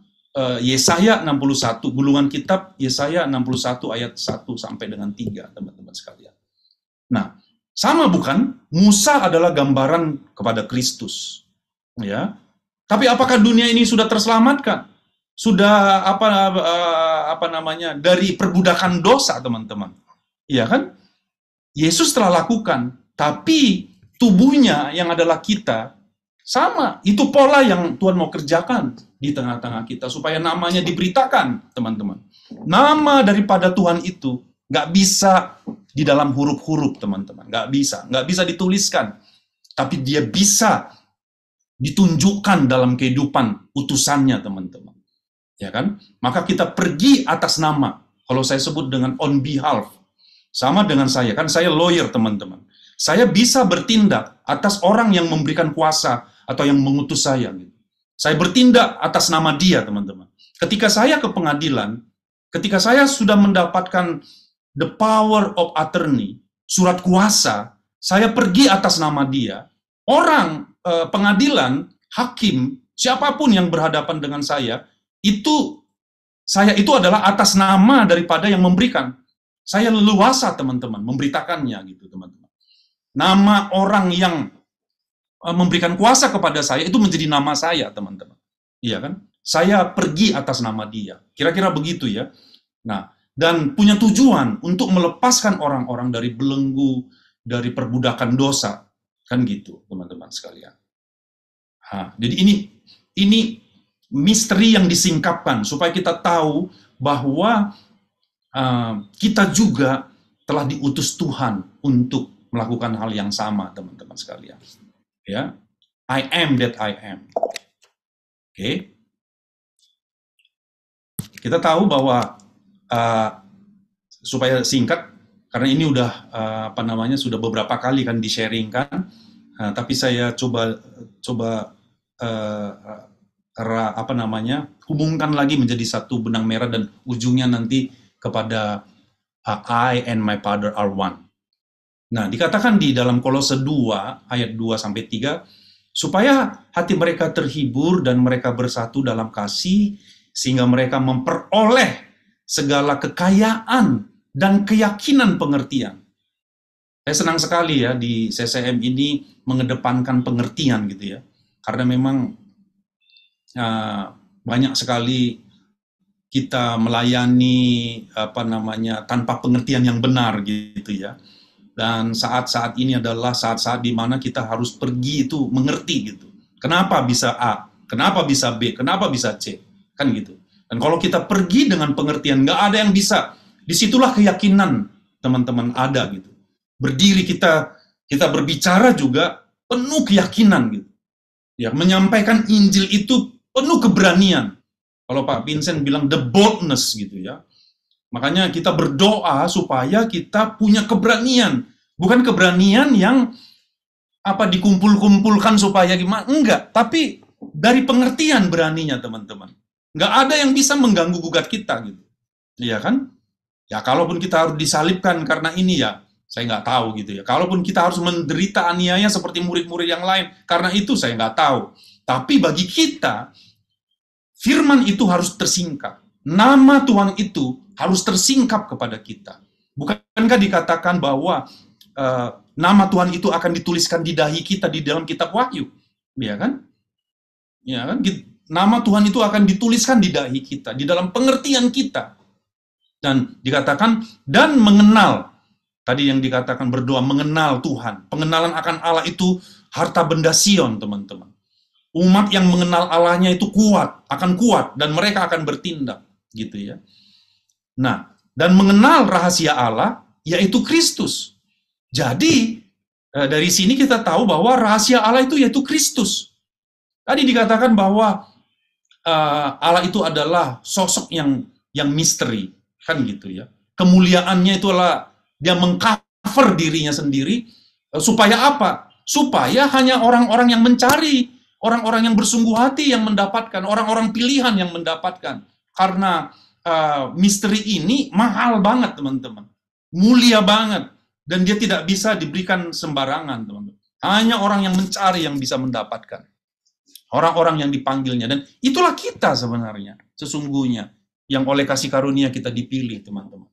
Yesaya 61, gulungan kitab Yesaya 61 ayat 1 sampai dengan 3, teman-teman sekalian. Nah, sama bukan? Musa adalah gambaran kepada Kristus. Ya. Tapi apakah dunia ini sudah terselamatkan? Sudah dari perbudakan dosa, teman-teman. Iya kan? Yesus telah lakukan, tapi tubuhnya yang adalah kita sama. Itu pola yang Tuhan mau kerjakan di tengah-tengah kita supaya namanya diberitakan, teman-teman. Nama daripada Tuhan itu nggak bisa di dalam huruf-huruf, teman-teman. Nggak bisa dituliskan. Tapi dia bisa ditunjukkan dalam kehidupan utusannya, teman-teman. Ya kan? Maka kita pergi atas nama. Kalau saya sebut dengan on behalf, sama dengan saya, kan saya lawyer, teman-teman. Saya bisa bertindak atas orang yang memberikan kuasa atau yang mengutus saya. Saya bertindak atas nama dia, teman-teman. Ketika saya ke pengadilan, ketika saya sudah mendapatkan the power of attorney, surat kuasa, saya pergi atas nama dia. Orang, pengadilan, hakim, siapapun yang berhadapan dengan saya itu adalah atas nama daripada yang memberikan. Saya leluasa, teman-teman, memberitakannya gitu, teman-teman. Nama orang yang memberikan kuasa kepada saya itu menjadi nama saya, teman-teman. Iya kan? Saya pergi atas nama dia. Kira-kira begitu ya. Nah, dan punya tujuan untuk melepaskan orang-orang dari belenggu, dari perbudakan dosa. Kan gitu, teman-teman sekalian. Jadi ini misteri yang disingkapkan supaya kita tahu bahwa kita juga telah diutus Tuhan untuk melakukan hal yang sama, teman-teman sekalian. Ya, I am that I am. Oke. Kita tahu bahwa supaya singkat, karena ini udah sudah beberapa kali kan di-sharingkan, tapi saya coba hubungkan lagi menjadi satu benang merah dan ujungnya nanti kepada I and my Father are one. Nah, dikatakan di dalam Kolose 2 ayat 2 sampai 3 supaya hati mereka terhibur dan mereka bersatu dalam kasih sehingga mereka memperoleh segala kekayaan dan keyakinan pengertian. Saya senang sekali ya di CCM ini mengedepankan pengertian gitu ya. Karena memang banyak sekali kita melayani tanpa pengertian yang benar gitu ya. Dan saat-saat ini adalah saat-saat di mana kita harus pergi itu mengerti gitu. Kenapa bisa A? Kenapa bisa B? Kenapa bisa C? Kan gitu. Dan kalau kita pergi dengan pengertian, nggak ada yang bisa. Disitulah keyakinan teman-teman ada gitu. Berdiri kita berbicara juga penuh keyakinan gitu. Ya, menyampaikan Injil itu penuh keberanian. Kalau Pak Vincent bilang the boldness gitu ya. Makanya kita berdoa supaya kita punya keberanian. Bukan keberanian yang dikumpul-kumpulkan supaya gimana. Enggak, tapi dari pengertian beraninya, teman-teman. Enggak ada yang bisa mengganggu gugat kita gitu. Iya kan? Ya kalaupun kita harus disalibkan karena ini ya, saya nggak tahu gitu ya. Kalaupun kita harus menderita aniaya seperti murid-murid yang lain, karena itu saya nggak tahu. Tapi bagi kita, firman itu harus tersingkap. Nama Tuhan itu harus tersingkap kepada kita. Bukankah dikatakan bahwa nama Tuhan itu akan dituliskan di dahi kita di dalam kitab Wahyu? Ya kan? Ya kan? Nama Tuhan itu akan dituliskan di dahi kita, di dalam pengertian kita. Dan dikatakan, dan mengenal. Tadi yang dikatakan berdoa, mengenal Tuhan. Pengenalan akan Allah itu harta benda Sion, teman-teman. Umat yang mengenal Allahnya itu akan kuat, dan mereka akan bertindak. Gitu ya. Nah, dan mengenal rahasia Allah, yaitu Kristus. Jadi dari sini kita tahu bahwa rahasia Allah itu yaitu Kristus. Tadi dikatakan bahwa Allah itu adalah sosok yang misteri, kan gitu ya. Kemuliaannya itu adalah dia mengcover dirinya sendiri supaya apa? Supaya hanya orang-orang yang mencari, orang-orang yang bersungguh hati yang mendapatkan, orang-orang pilihan yang mendapatkan. Karena misteri ini mahal banget, teman-teman. Mulia banget. Dan dia tidak bisa diberikan sembarangan, teman-teman. Hanya orang yang mencari yang bisa mendapatkan. Orang-orang yang dipanggilnya. Dan itulah kita sebenarnya, sesungguhnya. Yang oleh kasih karunia kita dipilih, teman-teman.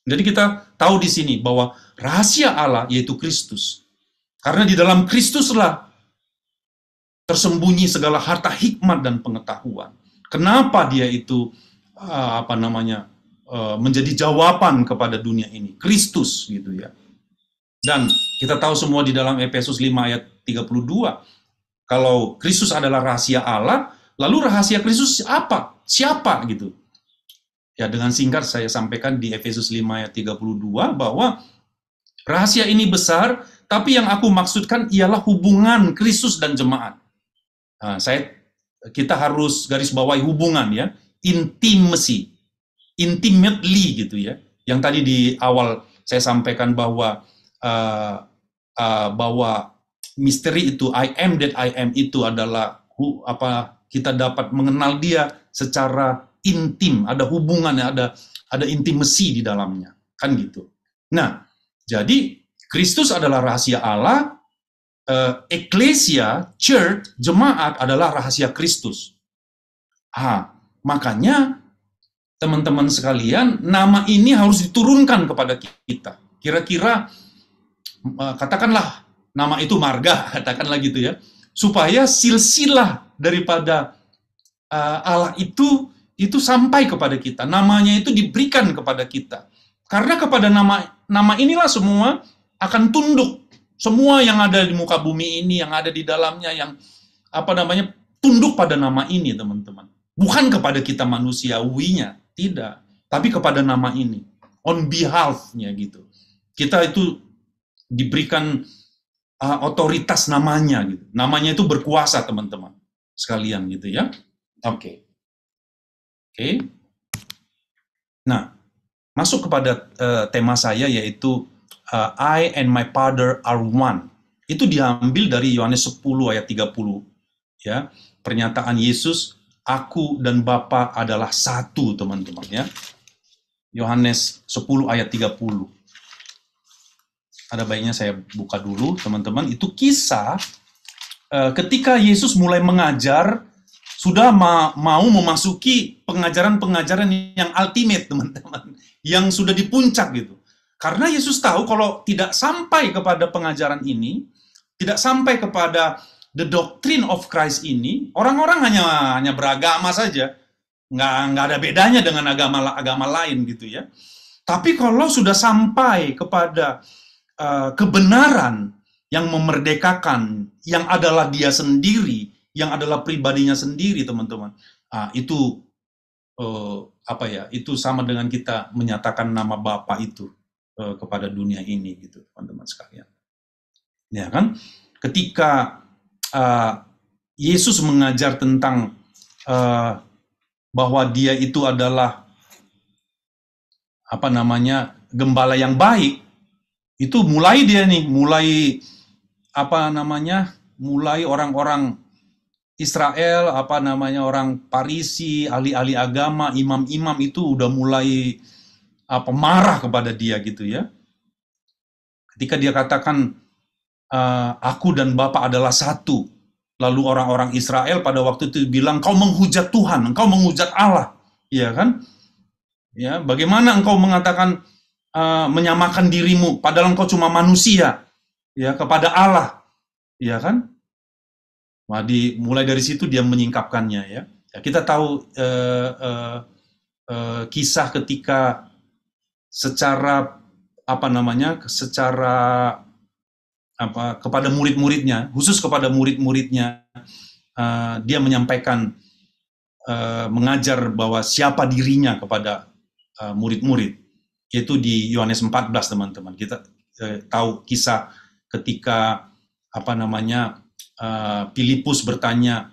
Jadi kita tahu di sini bahwa rahasia Allah yaitu Kristus. Karena di dalam Kristuslah tersembunyi segala harta hikmat dan pengetahuan. Kenapa dia itu menjadi jawaban kepada dunia ini? Kristus gitu ya. Dan kita tahu semua di dalam Efesus 5 ayat 32, kalau Kristus adalah rahasia Allah, lalu rahasia Kristus apa? Siapa gitu? Ya, dengan singkat saya sampaikan di Efesus 5 ayat 32 bahwa rahasia ini besar, tapi yang aku maksudkan ialah hubungan Kristus dan jemaat. Nah, kita harus garis bawahi hubungan ya, intimacy, intimately gitu ya. Yang tadi di awal saya sampaikan bahwa misteri itu I am that I am itu adalah kita dapat mengenal dia secara intim, ada hubungannya, ada intimacy di dalamnya, kan gitu. Nah, jadi Kristus adalah rahasia Allah, eklesia, church, jemaat adalah rahasia Kristus. Makanya teman-teman sekalian, nama ini harus diturunkan kepada kita. Kira-kira katakanlah nama itu marga, katakanlah gitu ya, supaya silsilah daripada Allah itu sampai kepada kita, namanya itu diberikan kepada kita. Karena kepada nama inilah semua akan tunduk. Semua yang ada di muka bumi ini, yang ada di dalamnya, yang tunduk pada nama ini, teman-teman. Bukan kepada kita manusiawinya, tidak. Tapi kepada nama ini. On behalf-nya gitu. Kita itu diberikan otoritas namanya gitu. Namanya itu berkuasa, teman-teman. Sekalian gitu ya. Oke. Nah, masuk kepada tema saya yaitu I and my Father are one. Itu diambil dari Yohanes 10 ayat 30. Ya, pernyataan Yesus, aku dan Bapa adalah satu, teman-teman ya. Yohanes 10 ayat 30. Ada baiknya saya buka dulu, teman-teman. Itu kisah ketika Yesus mulai mengajar, sudah mau memasuki pengajaran-pengajaran yang ultimate, teman-teman, yang sudah di puncak gitu. Karena Yesus tahu kalau tidak sampai kepada pengajaran ini, tidak sampai kepada the doctrine of Christ ini, orang-orang hanya beragama saja, nggak ada bedanya dengan agama lain gitu ya. Tapi kalau sudah sampai kepada kebenaran yang memerdekakan, yang adalah dia sendiri, yang adalah pribadinya sendiri, teman-teman. Itu itu sama dengan kita menyatakan nama Bapa itu kepada dunia ini gitu, teman-teman sekalian. Ya kan? Ketika Yesus mengajar tentang bahwa dia itu adalah gembala yang baik, itu mulai orang-orang Israel, orang Parisi, ahli-ahli agama, imam-imam itu udah mulai marah kepada dia gitu ya. Ketika dia katakan aku dan Bapa adalah satu. Lalu orang-orang Israel pada waktu itu bilang, kau menghujat Tuhan, engkau menghujat Allah, ya kan? Ya, bagaimana engkau mengatakan menyamakan dirimu padahal engkau cuma manusia, ya, kepada Allah, ya kan? Mulai dari situ dia menyingkapkannya ya. Kita tahu kisah ketika kepada murid-muridnya, khusus kepada murid-muridnya, dia menyampaikan, mengajar bahwa siapa dirinya kepada murid-murid, yaitu di Yohanes 14, teman-teman. tahu kisah ketika Filipus bertanya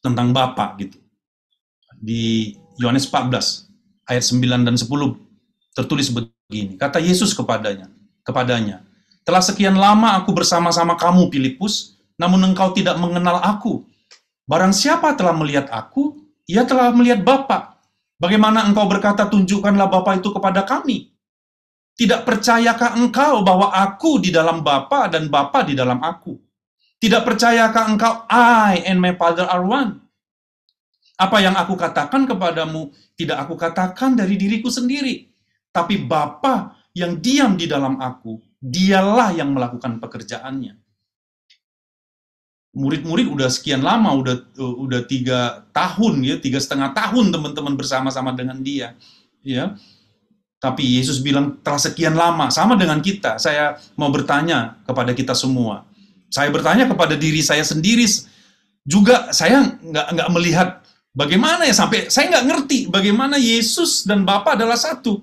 tentang Bapa gitu. Di Yohanes 14 ayat 9 dan 10 tertulis begini. Kata Yesus kepadanya, "Telah sekian lama aku bersama-sama kamu, Filipus, namun engkau tidak mengenal aku. Barang siapa telah melihat aku, ia telah melihat Bapa. Bagaimana engkau berkata, tunjukkanlah Bapa itu kepada kami? Tidak percayakah engkau bahwa aku di dalam Bapa dan Bapa di dalam aku? Tidak percayakah engkau I and my Father are one? Apa yang aku katakan kepadamu, tidak aku katakan dari diriku sendiri, tapi Bapa yang diam di dalam aku, dialah yang melakukan pekerjaannya." Murid-murid udah sekian lama, udah 3 tahun ya, 3,5 tahun teman-teman bersama-sama dengan dia, ya. Tapi Yesus bilang telah sekian lama, sama dengan kita. Saya mau bertanya kepada kita semua. Saya bertanya kepada diri saya sendiri juga. Saya nggak melihat bagaimana ya, sampai saya nggak ngerti bagaimana Yesus dan Bapa adalah satu,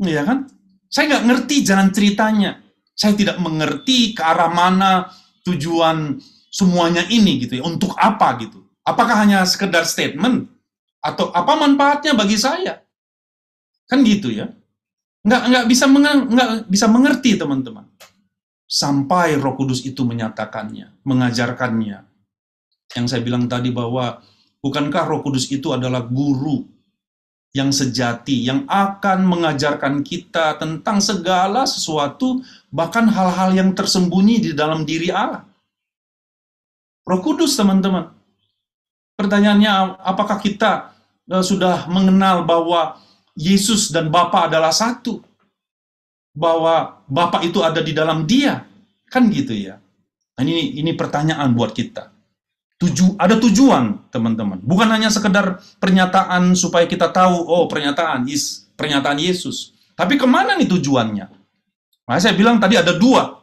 ya kan? Saya nggak ngerti jalan ceritanya. Saya tidak mengerti ke arah mana tujuan semuanya ini gitu ya, untuk apa gitu. Apakah hanya sekedar statement atau apa manfaatnya bagi saya? Kan gitu ya. Nggak bisa mengerti teman-teman. Sampai Roh Kudus itu menyatakannya, mengajarkannya. Yang saya bilang tadi bahwa bukankah Roh Kudus itu adalah guru yang sejati, yang akan mengajarkan kita tentang segala sesuatu, bahkan hal-hal yang tersembunyi di dalam diri Allah. Roh Kudus, teman-teman. Pertanyaannya, apakah kita sudah mengenal bahwa Yesus dan Bapa adalah satu? Bahwa Bapa itu ada di dalam Dia? Kan gitu ya. Nah, ini pertanyaan buat kita. Ada tujuan, teman-teman. Bukan hanya sekedar pernyataan supaya kita tahu, oh pernyataan Yesus. Tapi kemana nih tujuannya? Nah, saya bilang tadi ada dua.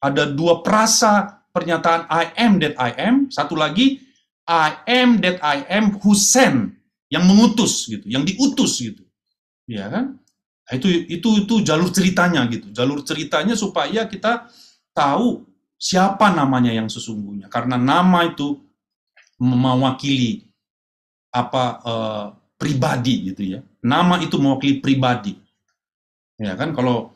Ada dua prasa pernyataan I am that I am, satu lagi I am that I am who sent, yang mengutus gitu, yang diutus gitu. Ya kan? Nah, itu jalur ceritanya gitu. Jalur ceritanya supaya kita tahu siapa namanya yang sesungguhnya. Karena nama itu mewakili pribadi gitu ya. Nama itu mewakili pribadi. Ya kan, kalau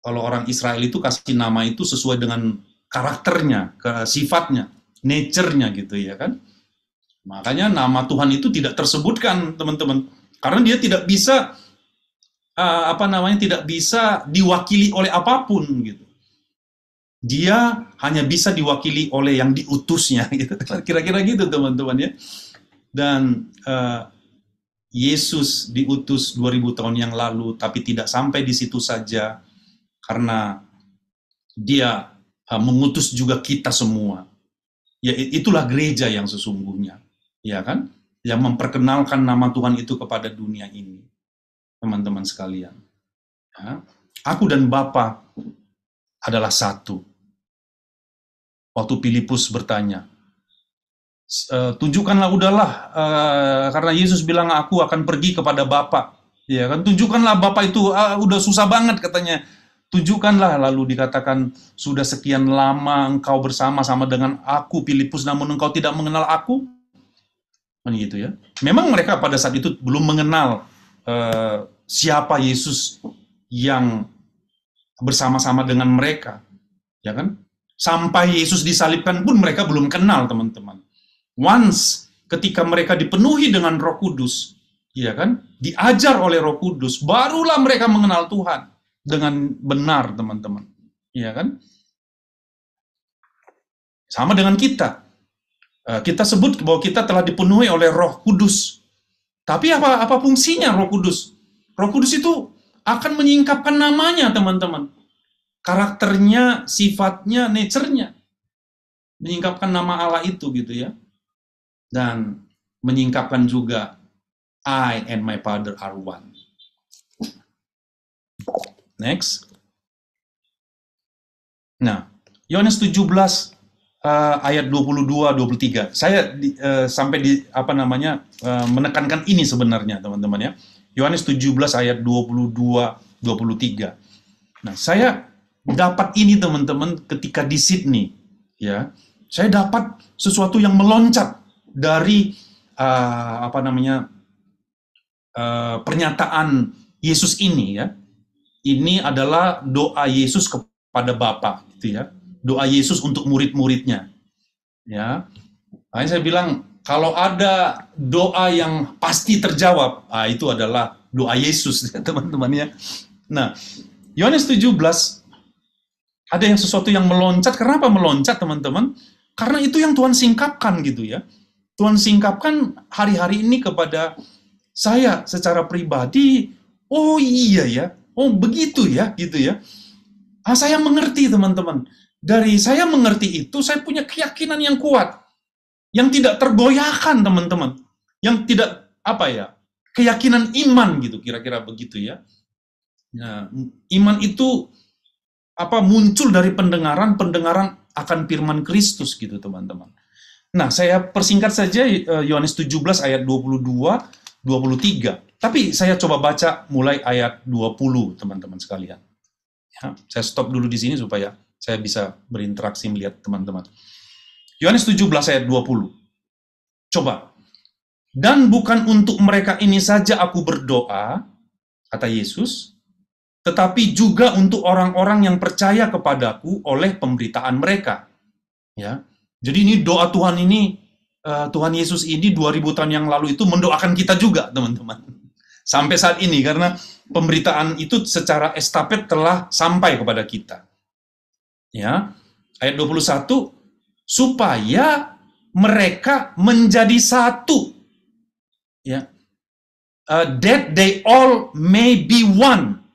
orang Israel itu kasih nama itu sesuai dengan karakternya, sifatnya, nature-nya gitu ya kan. Makanya nama Tuhan itu tidak tersebutkan, teman-teman. Karena dia tidak bisa tidak bisa diwakili oleh apapun gitu. Dia hanya bisa diwakili oleh yang diutusnya gitu. Kira-kira gitu, teman-teman ya. Dan Yesus diutus 2000 tahun yang lalu, tapi tidak sampai di situ saja. Karena dia mengutus juga kita semua. Ya, itulah gereja yang sesungguhnya. Ya kan? Yang memperkenalkan nama Tuhan itu kepada dunia ini. Teman-teman sekalian. Ya, aku dan Bapa adalah satu. Waktu Filipus bertanya, tunjukkanlah udahlah, karena Yesus bilang aku akan pergi kepada Bapa. Ya kan? Tunjukkanlah Bapa itu, udah susah banget katanya. Tunjukkanlah, lalu dikatakan, sudah sekian lama engkau bersama-sama dengan aku, Filipus, namun engkau tidak mengenal aku? Kan gitu ya. Memang mereka pada saat itu belum mengenal siapa Yesus yang bersama-sama dengan mereka. Ya kan? Sampai Yesus disalibkan pun mereka belum kenal, teman-teman. Once ketika mereka dipenuhi dengan Roh Kudus, ya kan? Diajar oleh Roh Kudus, barulah mereka mengenal Tuhan dengan benar, teman-teman. Iya kan? Sama dengan kita. Kita sebut bahwa kita telah dipenuhi oleh Roh Kudus. Tapi apa fungsinya Roh Kudus? Roh Kudus itu akan menyingkapkan namanya, teman-teman. Karakternya, sifatnya, nature-nya. Menyingkapkan nama Allah itu gitu ya. Dan menyingkapkan juga I and my Father are one. Next. Nah, Yohanes 17 ayat 22-23. Saya sampai menekankan ini sebenarnya, teman-teman ya. Yohanes 17 ayat 22-23. Nah, saya dapat ini teman-teman ketika di Sydney, ya. Saya dapat sesuatu yang meloncat dari pernyataan Yesus ini, ya. Ini adalah doa Yesus kepada Bapa, gitu ya. Doa Yesus untuk murid-muridnya, ya. Makanya saya bilang kalau ada doa yang pasti terjawab, itu adalah doa Yesus, teman-teman ya. Nah, Yohanes 17 ada yang sesuatu yang meloncat. Kenapa meloncat, teman-teman? Karena itu yang Tuhan singkapkan gitu ya. Tuhan singkapkan hari-hari ini kepada saya secara pribadi. Oh iya ya, oh begitu ya, gitu ya. Saya mengerti, teman-teman. Dari saya mengerti itu, saya punya keyakinan yang kuat, yang tidak tergoyahkan, teman-teman. Yang tidak, keyakinan iman gitu, kira-kira begitu ya. Nah, iman itu muncul dari pendengaran akan firman Kristus gitu, teman-teman. Nah, saya persingkat saja Yohanes 17 ayat 22-23. Tapi saya coba baca mulai ayat 20, teman-teman sekalian. Ya, saya stop dulu di sini supaya saya bisa berinteraksi melihat teman-teman. Yohanes 17 ayat 20. Coba. Dan bukan untuk mereka ini saja aku berdoa, kata Yesus, tetapi juga untuk orang-orang yang percaya kepadaku oleh pemberitaan mereka. Ya. Jadi ini doa Tuhan ini, Tuhan Yesus ini 2000 tahun yang lalu itu mendoakan kita juga, teman-teman. Sampai saat ini, karena pemberitaan itu secara estafet telah sampai kepada kita. Ya. Ayat 21, supaya mereka menjadi satu. Ya. That they all may be one.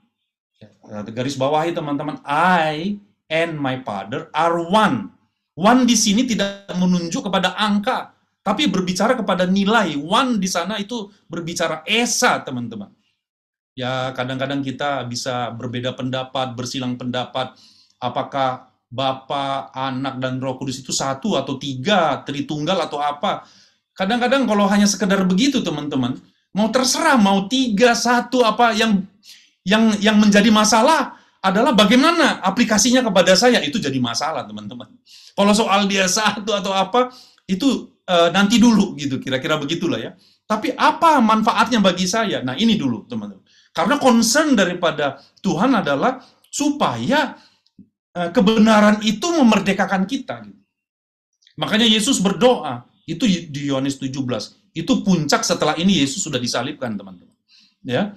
Garis bawahi, teman-teman, I and my Father are one. One di sini tidak menunjuk kepada angka, tapi berbicara kepada nilai. One di sana itu berbicara esa, teman-teman. Ya, kadang-kadang kita bisa berbeda pendapat, bersilang pendapat, apakah Bapa, Anak, dan Roh Kudus itu satu atau tiga, Tritunggal atau apa. Kadang-kadang kalau hanya sekedar begitu, teman-teman, mau terserah, mau tiga, satu, apa yang menjadi masalah adalah bagaimana aplikasinya kepada saya, itu jadi masalah, teman-teman. Kalau soal dia satu atau apa, itu nanti dulu, gitu, kira-kira begitulah ya. Tapi apa manfaatnya bagi saya? Nah, ini dulu, teman-teman. Karena concern daripada Tuhan adalah supaya kebenaran itu memerdekakan kita. Gitu. Makanya Yesus berdoa, itu di Yohanes 17. Itu puncak setelah ini Yesus sudah disalibkan, teman-teman. Ya.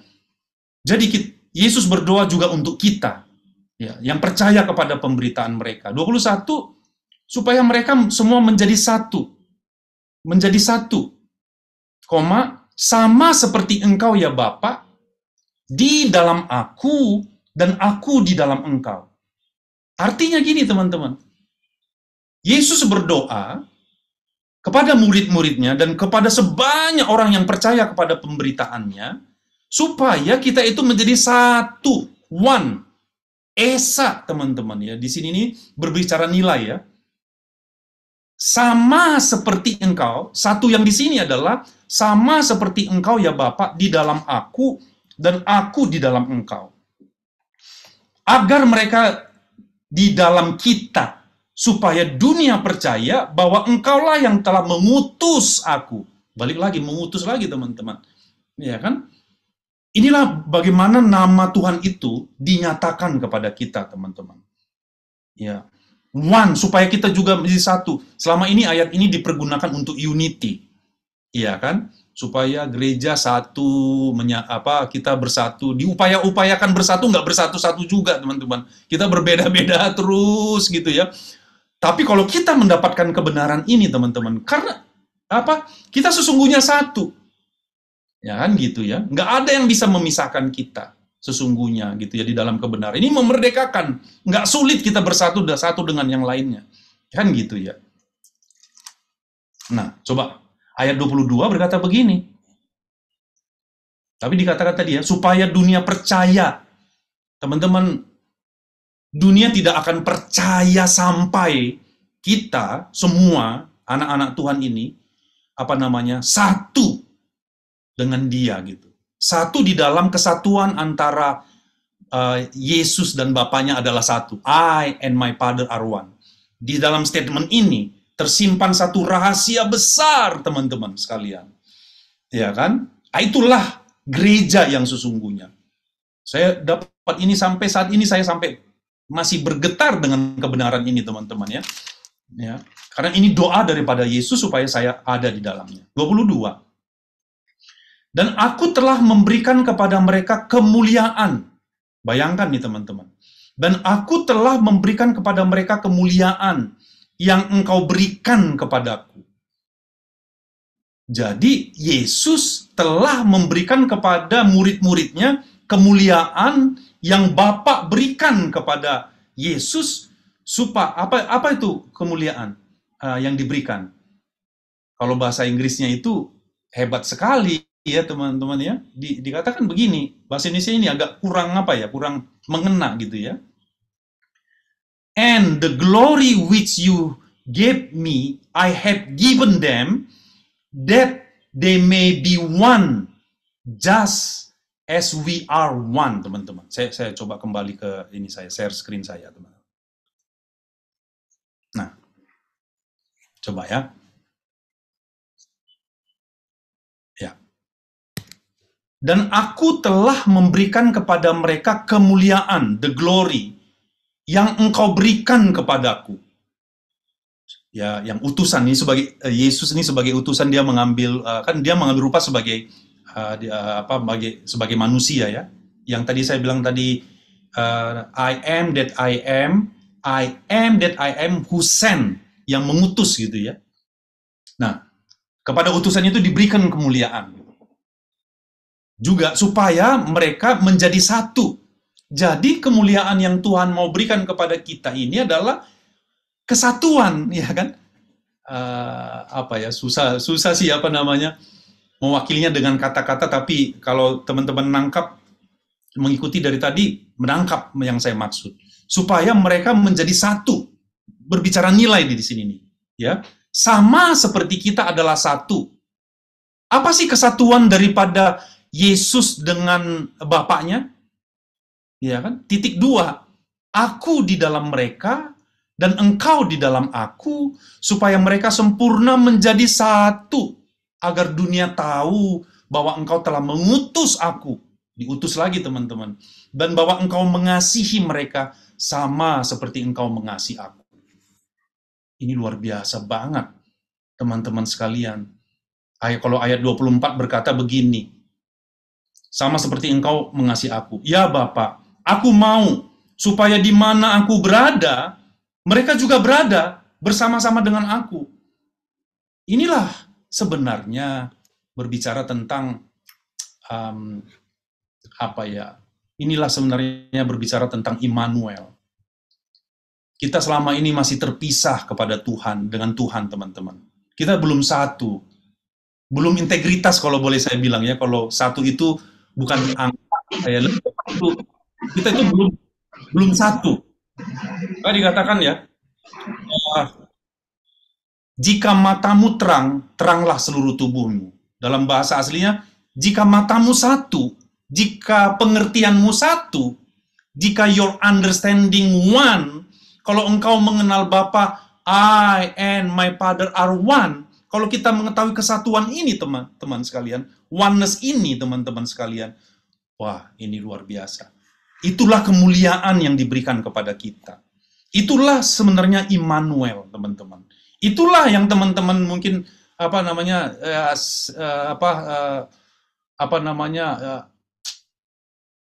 Jadi Yesus berdoa juga untuk kita, ya, yang percaya kepada pemberitaan mereka. 21, supaya mereka semua menjadi satu. Menjadi satu. Sama seperti engkau ya Bapa, di dalam aku, dan aku di dalam engkau. Artinya gini, teman-teman. Yesus berdoa kepada murid-muridnya dan kepada sebanyak orang yang percaya kepada pemberitaannya, supaya kita itu menjadi satu, one, esa, teman-teman ya. Di sini ini berbicara nilai ya. Sama seperti engkau, satu yang di sini adalah sama seperti engkau ya Bapa di dalam aku dan aku di dalam engkau. Agar mereka di dalam kita, supaya dunia percaya bahwa engkaulah yang telah mengutus aku. Balik lagi, mengutus lagi, teman-teman. Ya kan? Inilah bagaimana nama Tuhan itu dinyatakan kepada kita, teman-teman. Ya. One, supaya kita juga menjadi satu. Selama ini ayat ini dipergunakan untuk unity. Iya kan? Supaya gereja satu, kita bersatu, diupaya-upayakan bersatu, nggak bersatu-satu juga, teman-teman. Kita berbeda-beda terus gitu ya. Tapi kalau kita mendapatkan kebenaran ini, teman-teman, karena kita sesungguhnya satu. Ya kan gitu ya. Nggak ada yang bisa memisahkan kita sesungguhnya gitu ya di dalam kebenaran. Ini memerdekakan. Nggak sulit kita bersatu satu dengan yang lainnya. Kan gitu ya. Nah, coba ayat 22 berkata begini. Tapi dikatakan tadi ya, supaya dunia percaya. Teman-teman, dunia tidak akan percaya sampai kita semua anak-anak Tuhan ini satu dengan Dia gitu. Satu di dalam kesatuan antara Yesus dan Bapaknya adalah satu. I and my Father are one. Di dalam statement ini tersimpan satu rahasia besar, teman-teman sekalian. Ya kan? Itulah gereja yang sesungguhnya. Saya dapat ini sampai saat ini, saya sampai masih bergetar dengan kebenaran ini, teman-teman ya. Ya. Karena ini doa daripada Yesus supaya saya ada di dalamnya. 22. Dan aku telah memberikan kepada mereka kemuliaan. Bayangkan nih teman-teman. Dan aku telah memberikan kepada mereka kemuliaan yang engkau berikan kepadaku. Jadi Yesus telah memberikan kepada murid-muridnya kemuliaan yang Bapa berikan kepada Yesus. Supaya apa itu kemuliaan yang diberikan? Kalau bahasa Inggrisnya itu hebat sekali. Ya teman-teman ya, dikatakan begini, bahasa Indonesia ini agak kurang kurang mengena gitu ya. And the glory which you gave me, I have given them, that they may be one, just as we are one, teman-teman. Saya coba kembali ke ini, saya share screen saya, teman-teman. Nah, coba ya. Dan aku telah memberikan kepada mereka kemuliaan, the glory, yang engkau berikan kepadaku. Ya, yang utusan ini sebagai Yesus ini sebagai utusan, dia mengambil dia mengambil rupa sebagai sebagai manusia ya. Yang tadi saya bilang tadi I am that I am that I am who sent, yang mengutus gitu ya. Nah, kepada utusan itu diberikan kemuliaan. Juga supaya mereka menjadi satu. Jadi kemuliaan yang Tuhan mau berikan kepada kita ini adalah kesatuan, ya kan? Susah sih mewakilinya dengan kata-kata, tapi kalau teman-teman mengikuti dari tadi, menangkap yang saya maksud. Supaya mereka menjadi satu, berbicara nilai di sini nih, ya. Sama seperti kita adalah satu. Apa sih kesatuan daripada Yesus dengan Bapaknya? Ya kan? Titik 2. Aku di dalam mereka dan engkau di dalam aku, supaya mereka sempurna menjadi satu, agar dunia tahu bahwa engkau telah mengutus aku. Diutus lagi teman-teman. Dan bahwa engkau mengasihi mereka sama seperti engkau mengasihi aku. Ini luar biasa banget, teman-teman sekalian. Kalau ayat 24 berkata begini, sama seperti engkau mengasihi aku. Ya Bapa, aku mau supaya di mana aku berada, mereka juga berada bersama-sama dengan aku. Inilah sebenarnya berbicara tentang inilah sebenarnya berbicara tentang Immanuel. Kita selama ini masih terpisah kepada Tuhan, dengan Tuhan, teman-teman. Kita belum satu. Belum integritas kalau boleh saya bilang ya. Kalau satu itu bukan angka, kita itu belum satu. Dikatakan ya, jika matamu terang, teranglah seluruh tubuhmu. Dalam bahasa aslinya, jika matamu satu, jika pengertianmu satu, jika your understanding one, kalau engkau mengenal Bapa, I and my Father are one. Kalau kita mengetahui kesatuan ini, teman-teman sekalian, oneness ini, teman-teman sekalian, wah, ini luar biasa. Itulah kemuliaan yang diberikan kepada kita. Itulah sebenarnya Immanuel, teman-teman. Itulah yang teman-teman mungkin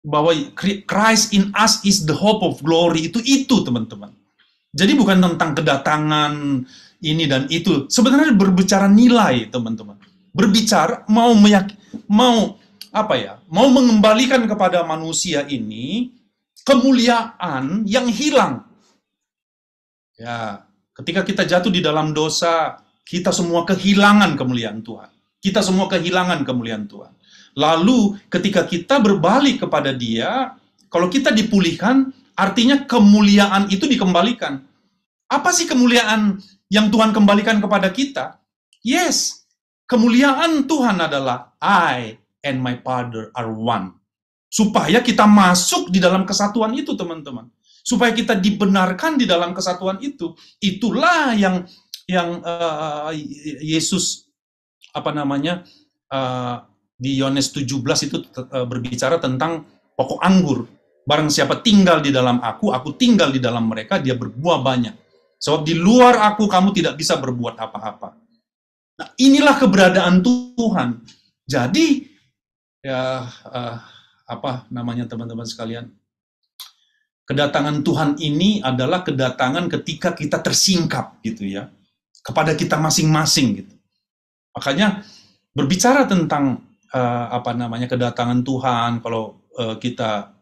bahwa Christ in us is the hope of glory. Itu teman-teman. Jadi bukan tentang kedatangan ini dan itu. Sebenarnya berbicara nilai, teman-teman. Berbicara mau mengembalikan kepada manusia ini kemuliaan yang hilang. Ya, ketika kita jatuh di dalam dosa, kita semua kehilangan kemuliaan Tuhan. Kita semua kehilangan kemuliaan Tuhan. Lalu ketika kita berbalik kepada Dia, kalau kita dipulihkan, artinya kemuliaan itu dikembalikan. Apa sih kemuliaan yang Tuhan kembalikan kepada kita? Yes, kemuliaan Tuhan adalah I and my Father are one. Supaya kita masuk di dalam kesatuan itu, teman-teman. Supaya kita dibenarkan di dalam kesatuan itu. Itulah yang Yesus di Yohanes 17 itu berbicara tentang pokok anggur. Barang siapa tinggal di dalam aku tinggal di dalam mereka, dia berbuah banyak. Sebab di luar aku, kamu tidak bisa berbuat apa-apa. Nah, inilah keberadaan Tuhan. Jadi, teman-teman sekalian, kedatangan Tuhan ini adalah kedatangan ketika kita tersingkap, gitu ya, kepada kita masing-masing, gitu. Makanya, berbicara tentang kedatangan Tuhan, kalau kita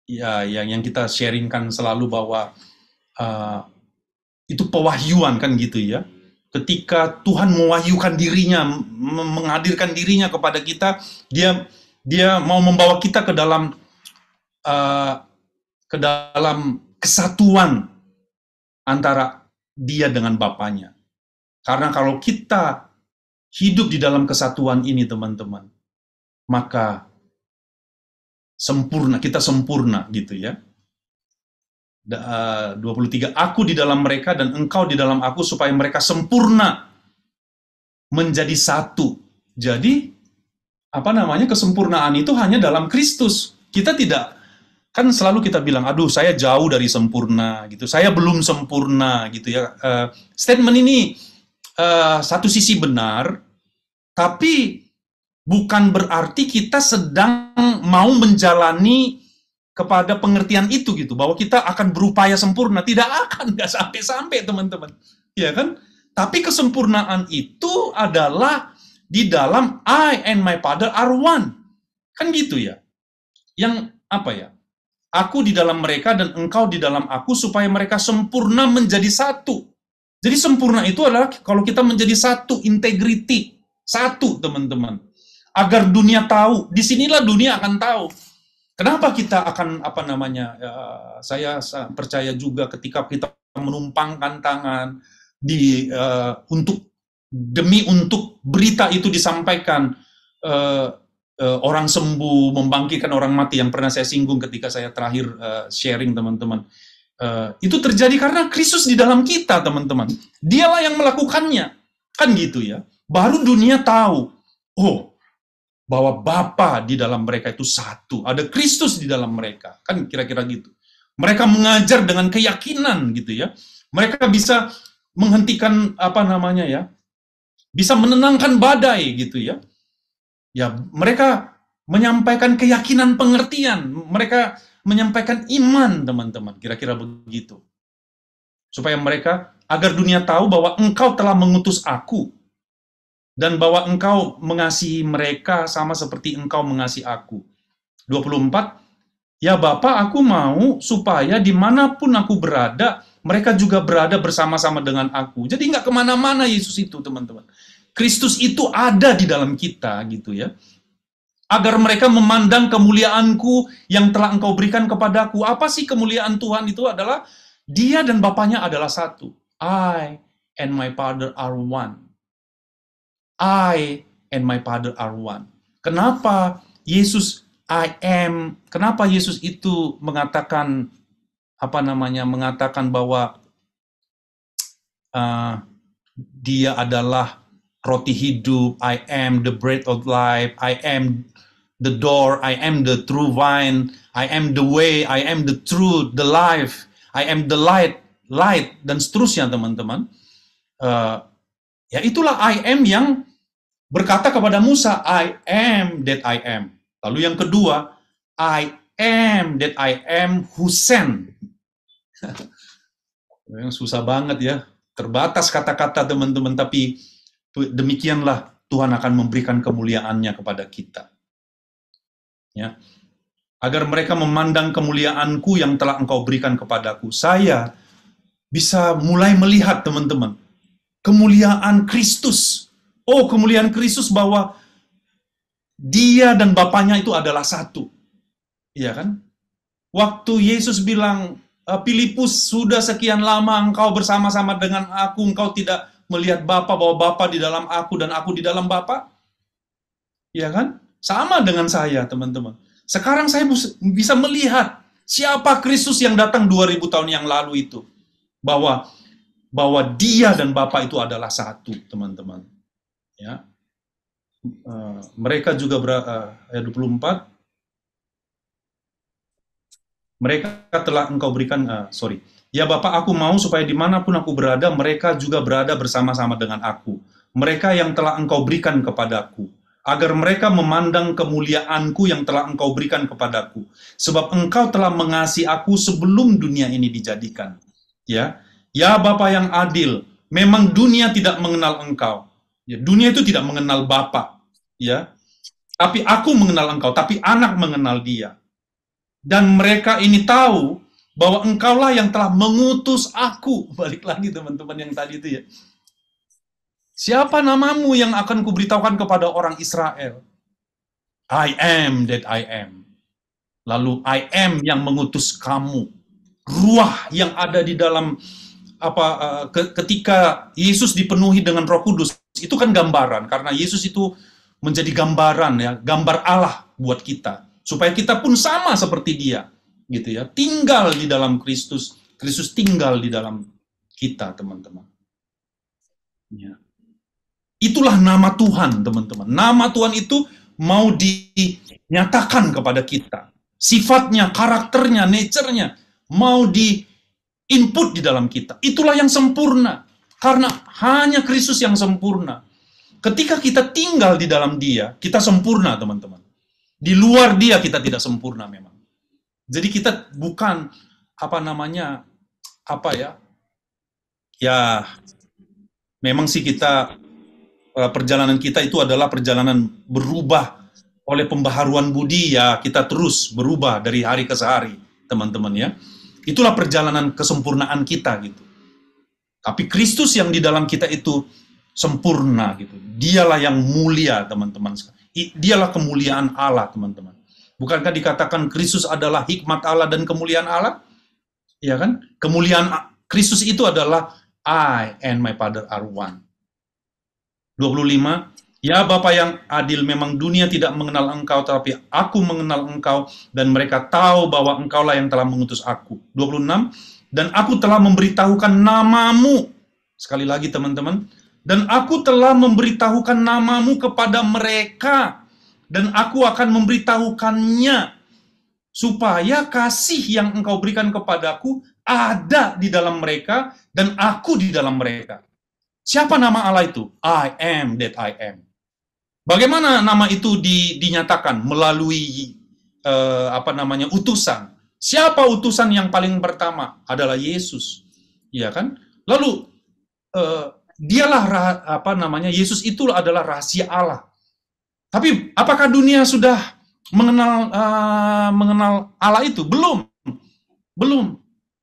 yang kita sharingkan selalu bahwa itu pewahyuan kan gitu ya. Ketika Tuhan mewahyukan dirinya, menghadirkan dirinya kepada kita, dia mau membawa kita ke dalam kesatuan antara dia dengan Bapanya. Karena kalau kita hidup di dalam kesatuan ini, teman-teman, maka kita sempurna gitu ya. 23, aku di dalam mereka dan engkau di dalam aku supaya mereka sempurna menjadi satu. Jadi kesempurnaan itu hanya dalam Kristus. Kita tidak, kan selalu kita bilang, aduh saya jauh dari sempurna gitu, saya belum sempurna gitu ya. Statement ini satu sisi benar, tapi bukan berarti kita sedang mau menjalani kepada pengertian itu gitu, bahwa kita akan berupaya sempurna. Tidak akan, nggak sampai-sampai teman-teman, ya kan? Tapi kesempurnaan itu adalah di dalam I and my Father are one, kan gitu ya? Yang aku di dalam mereka dan engkau di dalam aku supaya mereka sempurna menjadi satu. Jadi sempurna itu adalah kalau kita menjadi satu, integrity, satu teman-teman. Agar dunia tahu, disinilah dunia akan tahu. Kenapa kita akan saya percaya juga ketika kita menumpangkan tangan untuk berita itu disampaikan, orang sembuh, membangkitkan orang mati yang pernah saya singgung ketika saya terakhir sharing teman-teman. Itu terjadi karena Kristus di dalam kita, teman-teman. Dialah yang melakukannya, kan gitu ya. Baru dunia tahu, bahwa Bapa di dalam mereka itu satu, ada Kristus di dalam mereka, kan kira-kira gitu. Mereka mengajar dengan keyakinan gitu ya. Mereka bisa menghentikan bisa menenangkan badai gitu ya. Ya, mereka menyampaikan keyakinan pengertian, mereka menyampaikan iman, teman-teman, kira-kira begitu. Supaya mereka, agar dunia tahu bahwa engkau telah mengutus aku, dan bahwa engkau mengasihi mereka sama seperti engkau mengasihi aku. 24, ya Bapa, aku mau supaya dimanapun aku berada, mereka juga berada bersama-sama dengan aku. Jadi nggak kemana-mana Yesus itu, teman-teman. Kristus itu ada di dalam kita, gitu ya. Agar mereka memandang kemuliaanku yang telah engkau berikan kepadaku. Apa sih kemuliaan Tuhan itu adalah, dia dan Bapanya adalah satu. I and my Father are one. I and my Father are one. Kenapa Yesus kenapa Yesus itu mengatakan mengatakan bahwa dia adalah roti hidup, I am the bread of life, I am the door, I am the true vine, I am the way, I am the truth, the life, I am the light, dan seterusnya, teman-teman. Ya itulah I am yang berkata kepada Musa, I am that I am. Lalu yang kedua, I am that I am who sent. Yang susah banget ya, terbatas kata-kata teman-teman, tapi demikianlah Tuhan akan memberikan kemuliaannya kepada kita. Ya. Agar mereka memandang kemuliaanku yang telah engkau berikan kepadaku. Saya bisa mulai melihat, teman-teman, kemuliaan Kristus. Kemuliaan Kristus bahwa dia dan Bapanya itu adalah satu. Iya kan? Waktu Yesus bilang, Filipus, sudah sekian lama engkau bersama-sama dengan aku, engkau tidak melihat Bapa, bahwa Bapa di dalam aku dan aku di dalam Bapa. Iya kan? Sama dengan saya, teman-teman. Sekarang saya bisa melihat siapa Kristus yang datang 2000 tahun yang lalu itu. Bahwa dia dan Bapa itu adalah satu, teman-teman. Ya. Mereka juga ayat 24, mereka telah engkau berikan, ya Bapa, aku mau supaya dimanapun aku berada, mereka juga berada bersama-sama dengan aku. Mereka yang telah engkau berikan kepadaku, agar mereka memandang kemuliaanku yang telah engkau berikan kepadaku. Sebab engkau telah mengasihi aku sebelum dunia ini dijadikan. Ya Bapa yang adil, memang dunia tidak mengenal engkau. Ya, dunia itu tidak mengenal Bapa. Ya, tapi aku mengenal engkau, tapi anak mengenal dia. Dan mereka ini tahu bahwa engkaulah yang telah mengutus aku. Balik lagi teman-teman yang tadi itu ya. Siapa namamu yang akan kuberitahukan kepada orang Israel? I am that I am. Lalu I am yang mengutus kamu. Ruah yang ada di dalam ketika Yesus dipenuhi dengan Roh Kudus, itu kan gambaran, karena Yesus itu menjadi gambaran ya, gambar Allah buat kita. Supaya kita pun sama seperti dia, gitu ya. Tinggal di dalam Kristus, Kristus tinggal di dalam kita, teman-teman. Ya. Itulah nama Tuhan, teman-teman. Nama Tuhan itu mau dinyatakan kepada kita. Sifatnya, karakternya, nature-nya mau di-input di dalam kita. Itulah yang sempurna. Karena hanya Kristus yang sempurna. Ketika kita tinggal di dalam Dia, kita sempurna, teman-teman. Di luar Dia kita tidak sempurna memang. Jadi kita bukan memang sih kita perjalanan kita itu adalah perjalanan berubah oleh pembaharuan budi ya, kita terus berubah dari hari ke hari, teman-teman ya. Itulah perjalanan kesempurnaan kita gitu. Tapi Kristus yang di dalam kita itu sempurna gitu. Dialah yang mulia, teman-teman. Dialah kemuliaan Allah, teman-teman. Bukankah dikatakan Kristus adalah hikmat Allah dan kemuliaan Allah? Ya kan? Kemuliaan Kristus itu adalah I and my Father are one. 25, ya Bapa yang adil, memang dunia tidak mengenal engkau, tapi aku mengenal engkau, dan mereka tahu bahwa engkaulah yang telah mengutus aku. 26, dan aku telah memberitahukan namamu. Sekali lagi teman-teman, dan aku telah memberitahukan namamu kepada mereka, dan aku akan memberitahukannya, supaya kasih yang engkau berikan kepadaku ada di dalam mereka, dan aku di dalam mereka. Siapa nama Allah itu? I am that I am. Bagaimana nama itu dinyatakan? Melalui utusan. Siapa utusan yang paling pertama? Adalah Yesus. Ya kan? Lalu dialah Yesus itu adalah rahasia Allah. Tapi apakah dunia sudah mengenal Allah itu? Belum.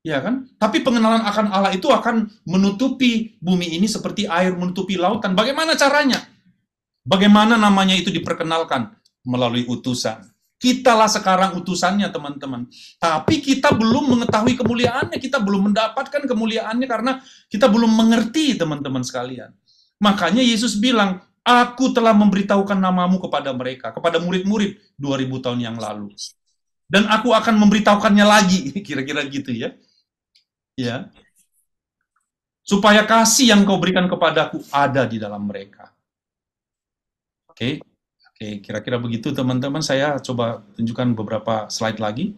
Ya kan? Tapi pengenalan akan Allah itu akan menutupi bumi ini seperti air menutupi lautan. Bagaimana caranya? Bagaimana namanya itu diperkenalkan? Melalui utusan. Kitalah sekarang utusannya, teman-teman. Tapi kita belum mengetahui kemuliaannya, kita belum mendapatkan kemuliaannya karena kita belum mengerti, teman-teman sekalian. Makanya Yesus bilang, aku telah memberitahukan namamu kepada mereka, kepada murid-murid 2000 tahun yang lalu. Dan aku akan memberitahukannya lagi, kira-kira gitu ya. Ya. Supaya kasih yang kau berikan kepadaku ada di dalam mereka. Oke, kira-kira begitu teman-teman. Saya coba tunjukkan beberapa slide lagi.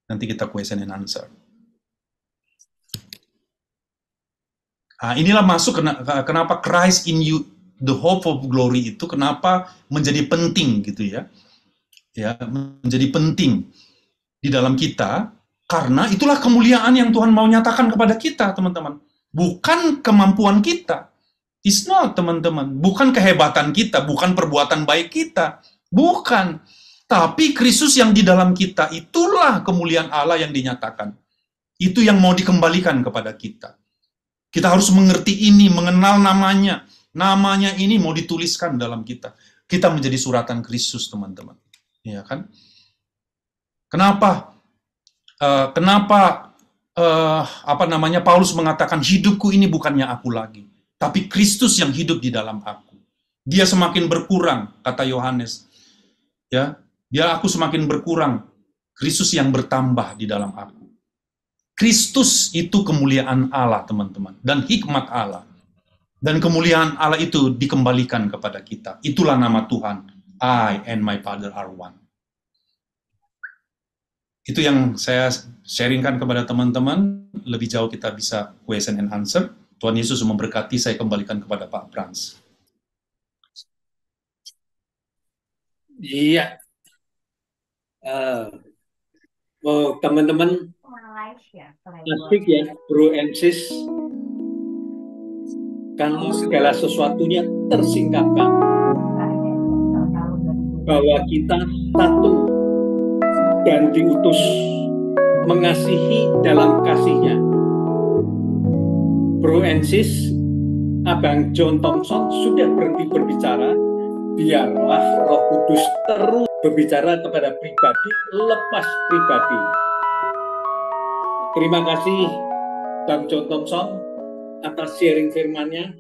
Nanti kita question and answer. Nah, inilah masuk kenapa Christ in you, the hope of glory itu kenapa menjadi penting gitu ya. Ya, menjadi penting di dalam kita, karena itulah kemuliaan yang Tuhan mau nyatakan kepada kita, teman-teman. Bukan kemampuan kita. It's not, teman-teman. Bukan kehebatan kita, bukan perbuatan baik kita. Bukan. Tapi Kristus yang di dalam kita, itulah kemuliaan Allah yang dinyatakan. Itu yang mau dikembalikan kepada kita. Kita harus mengerti ini, mengenal namanya. Namanya ini mau dituliskan dalam kita. Kita menjadi suratan Kristus, teman-teman. Ya kan? Kenapa Paulus mengatakan hidupku ini bukannya aku lagi, tapi Kristus yang hidup di dalam aku. Dia semakin berkurang, kata Yohanes. Ya, aku semakin berkurang, Kristus yang bertambah di dalam aku. Kristus itu kemuliaan Allah, teman-teman, dan hikmat Allah. Dan kemuliaan Allah itu dikembalikan kepada kita. Itulah nama Tuhan. I and my Father are one. Itu yang saya sharingkan kepada teman-teman. Lebih jauh kita bisa question and answer. Tuhan Yesus memberkati. Saya kembalikan kepada Pak Frans. Iya. Teman-teman, asik ya, Bro and Sis. Kalau segala sesuatunya tersingkapkan, bahwa kita satu dan diutus mengasihi dalam kasihnya. Bro and Sis, Abang John Thompson sudah berhenti berbicara. Biarlah Roh Kudus terus berbicara kepada pribadi, lepas pribadi. Terima kasih Bang John Thompson atas sharing firman-Nya.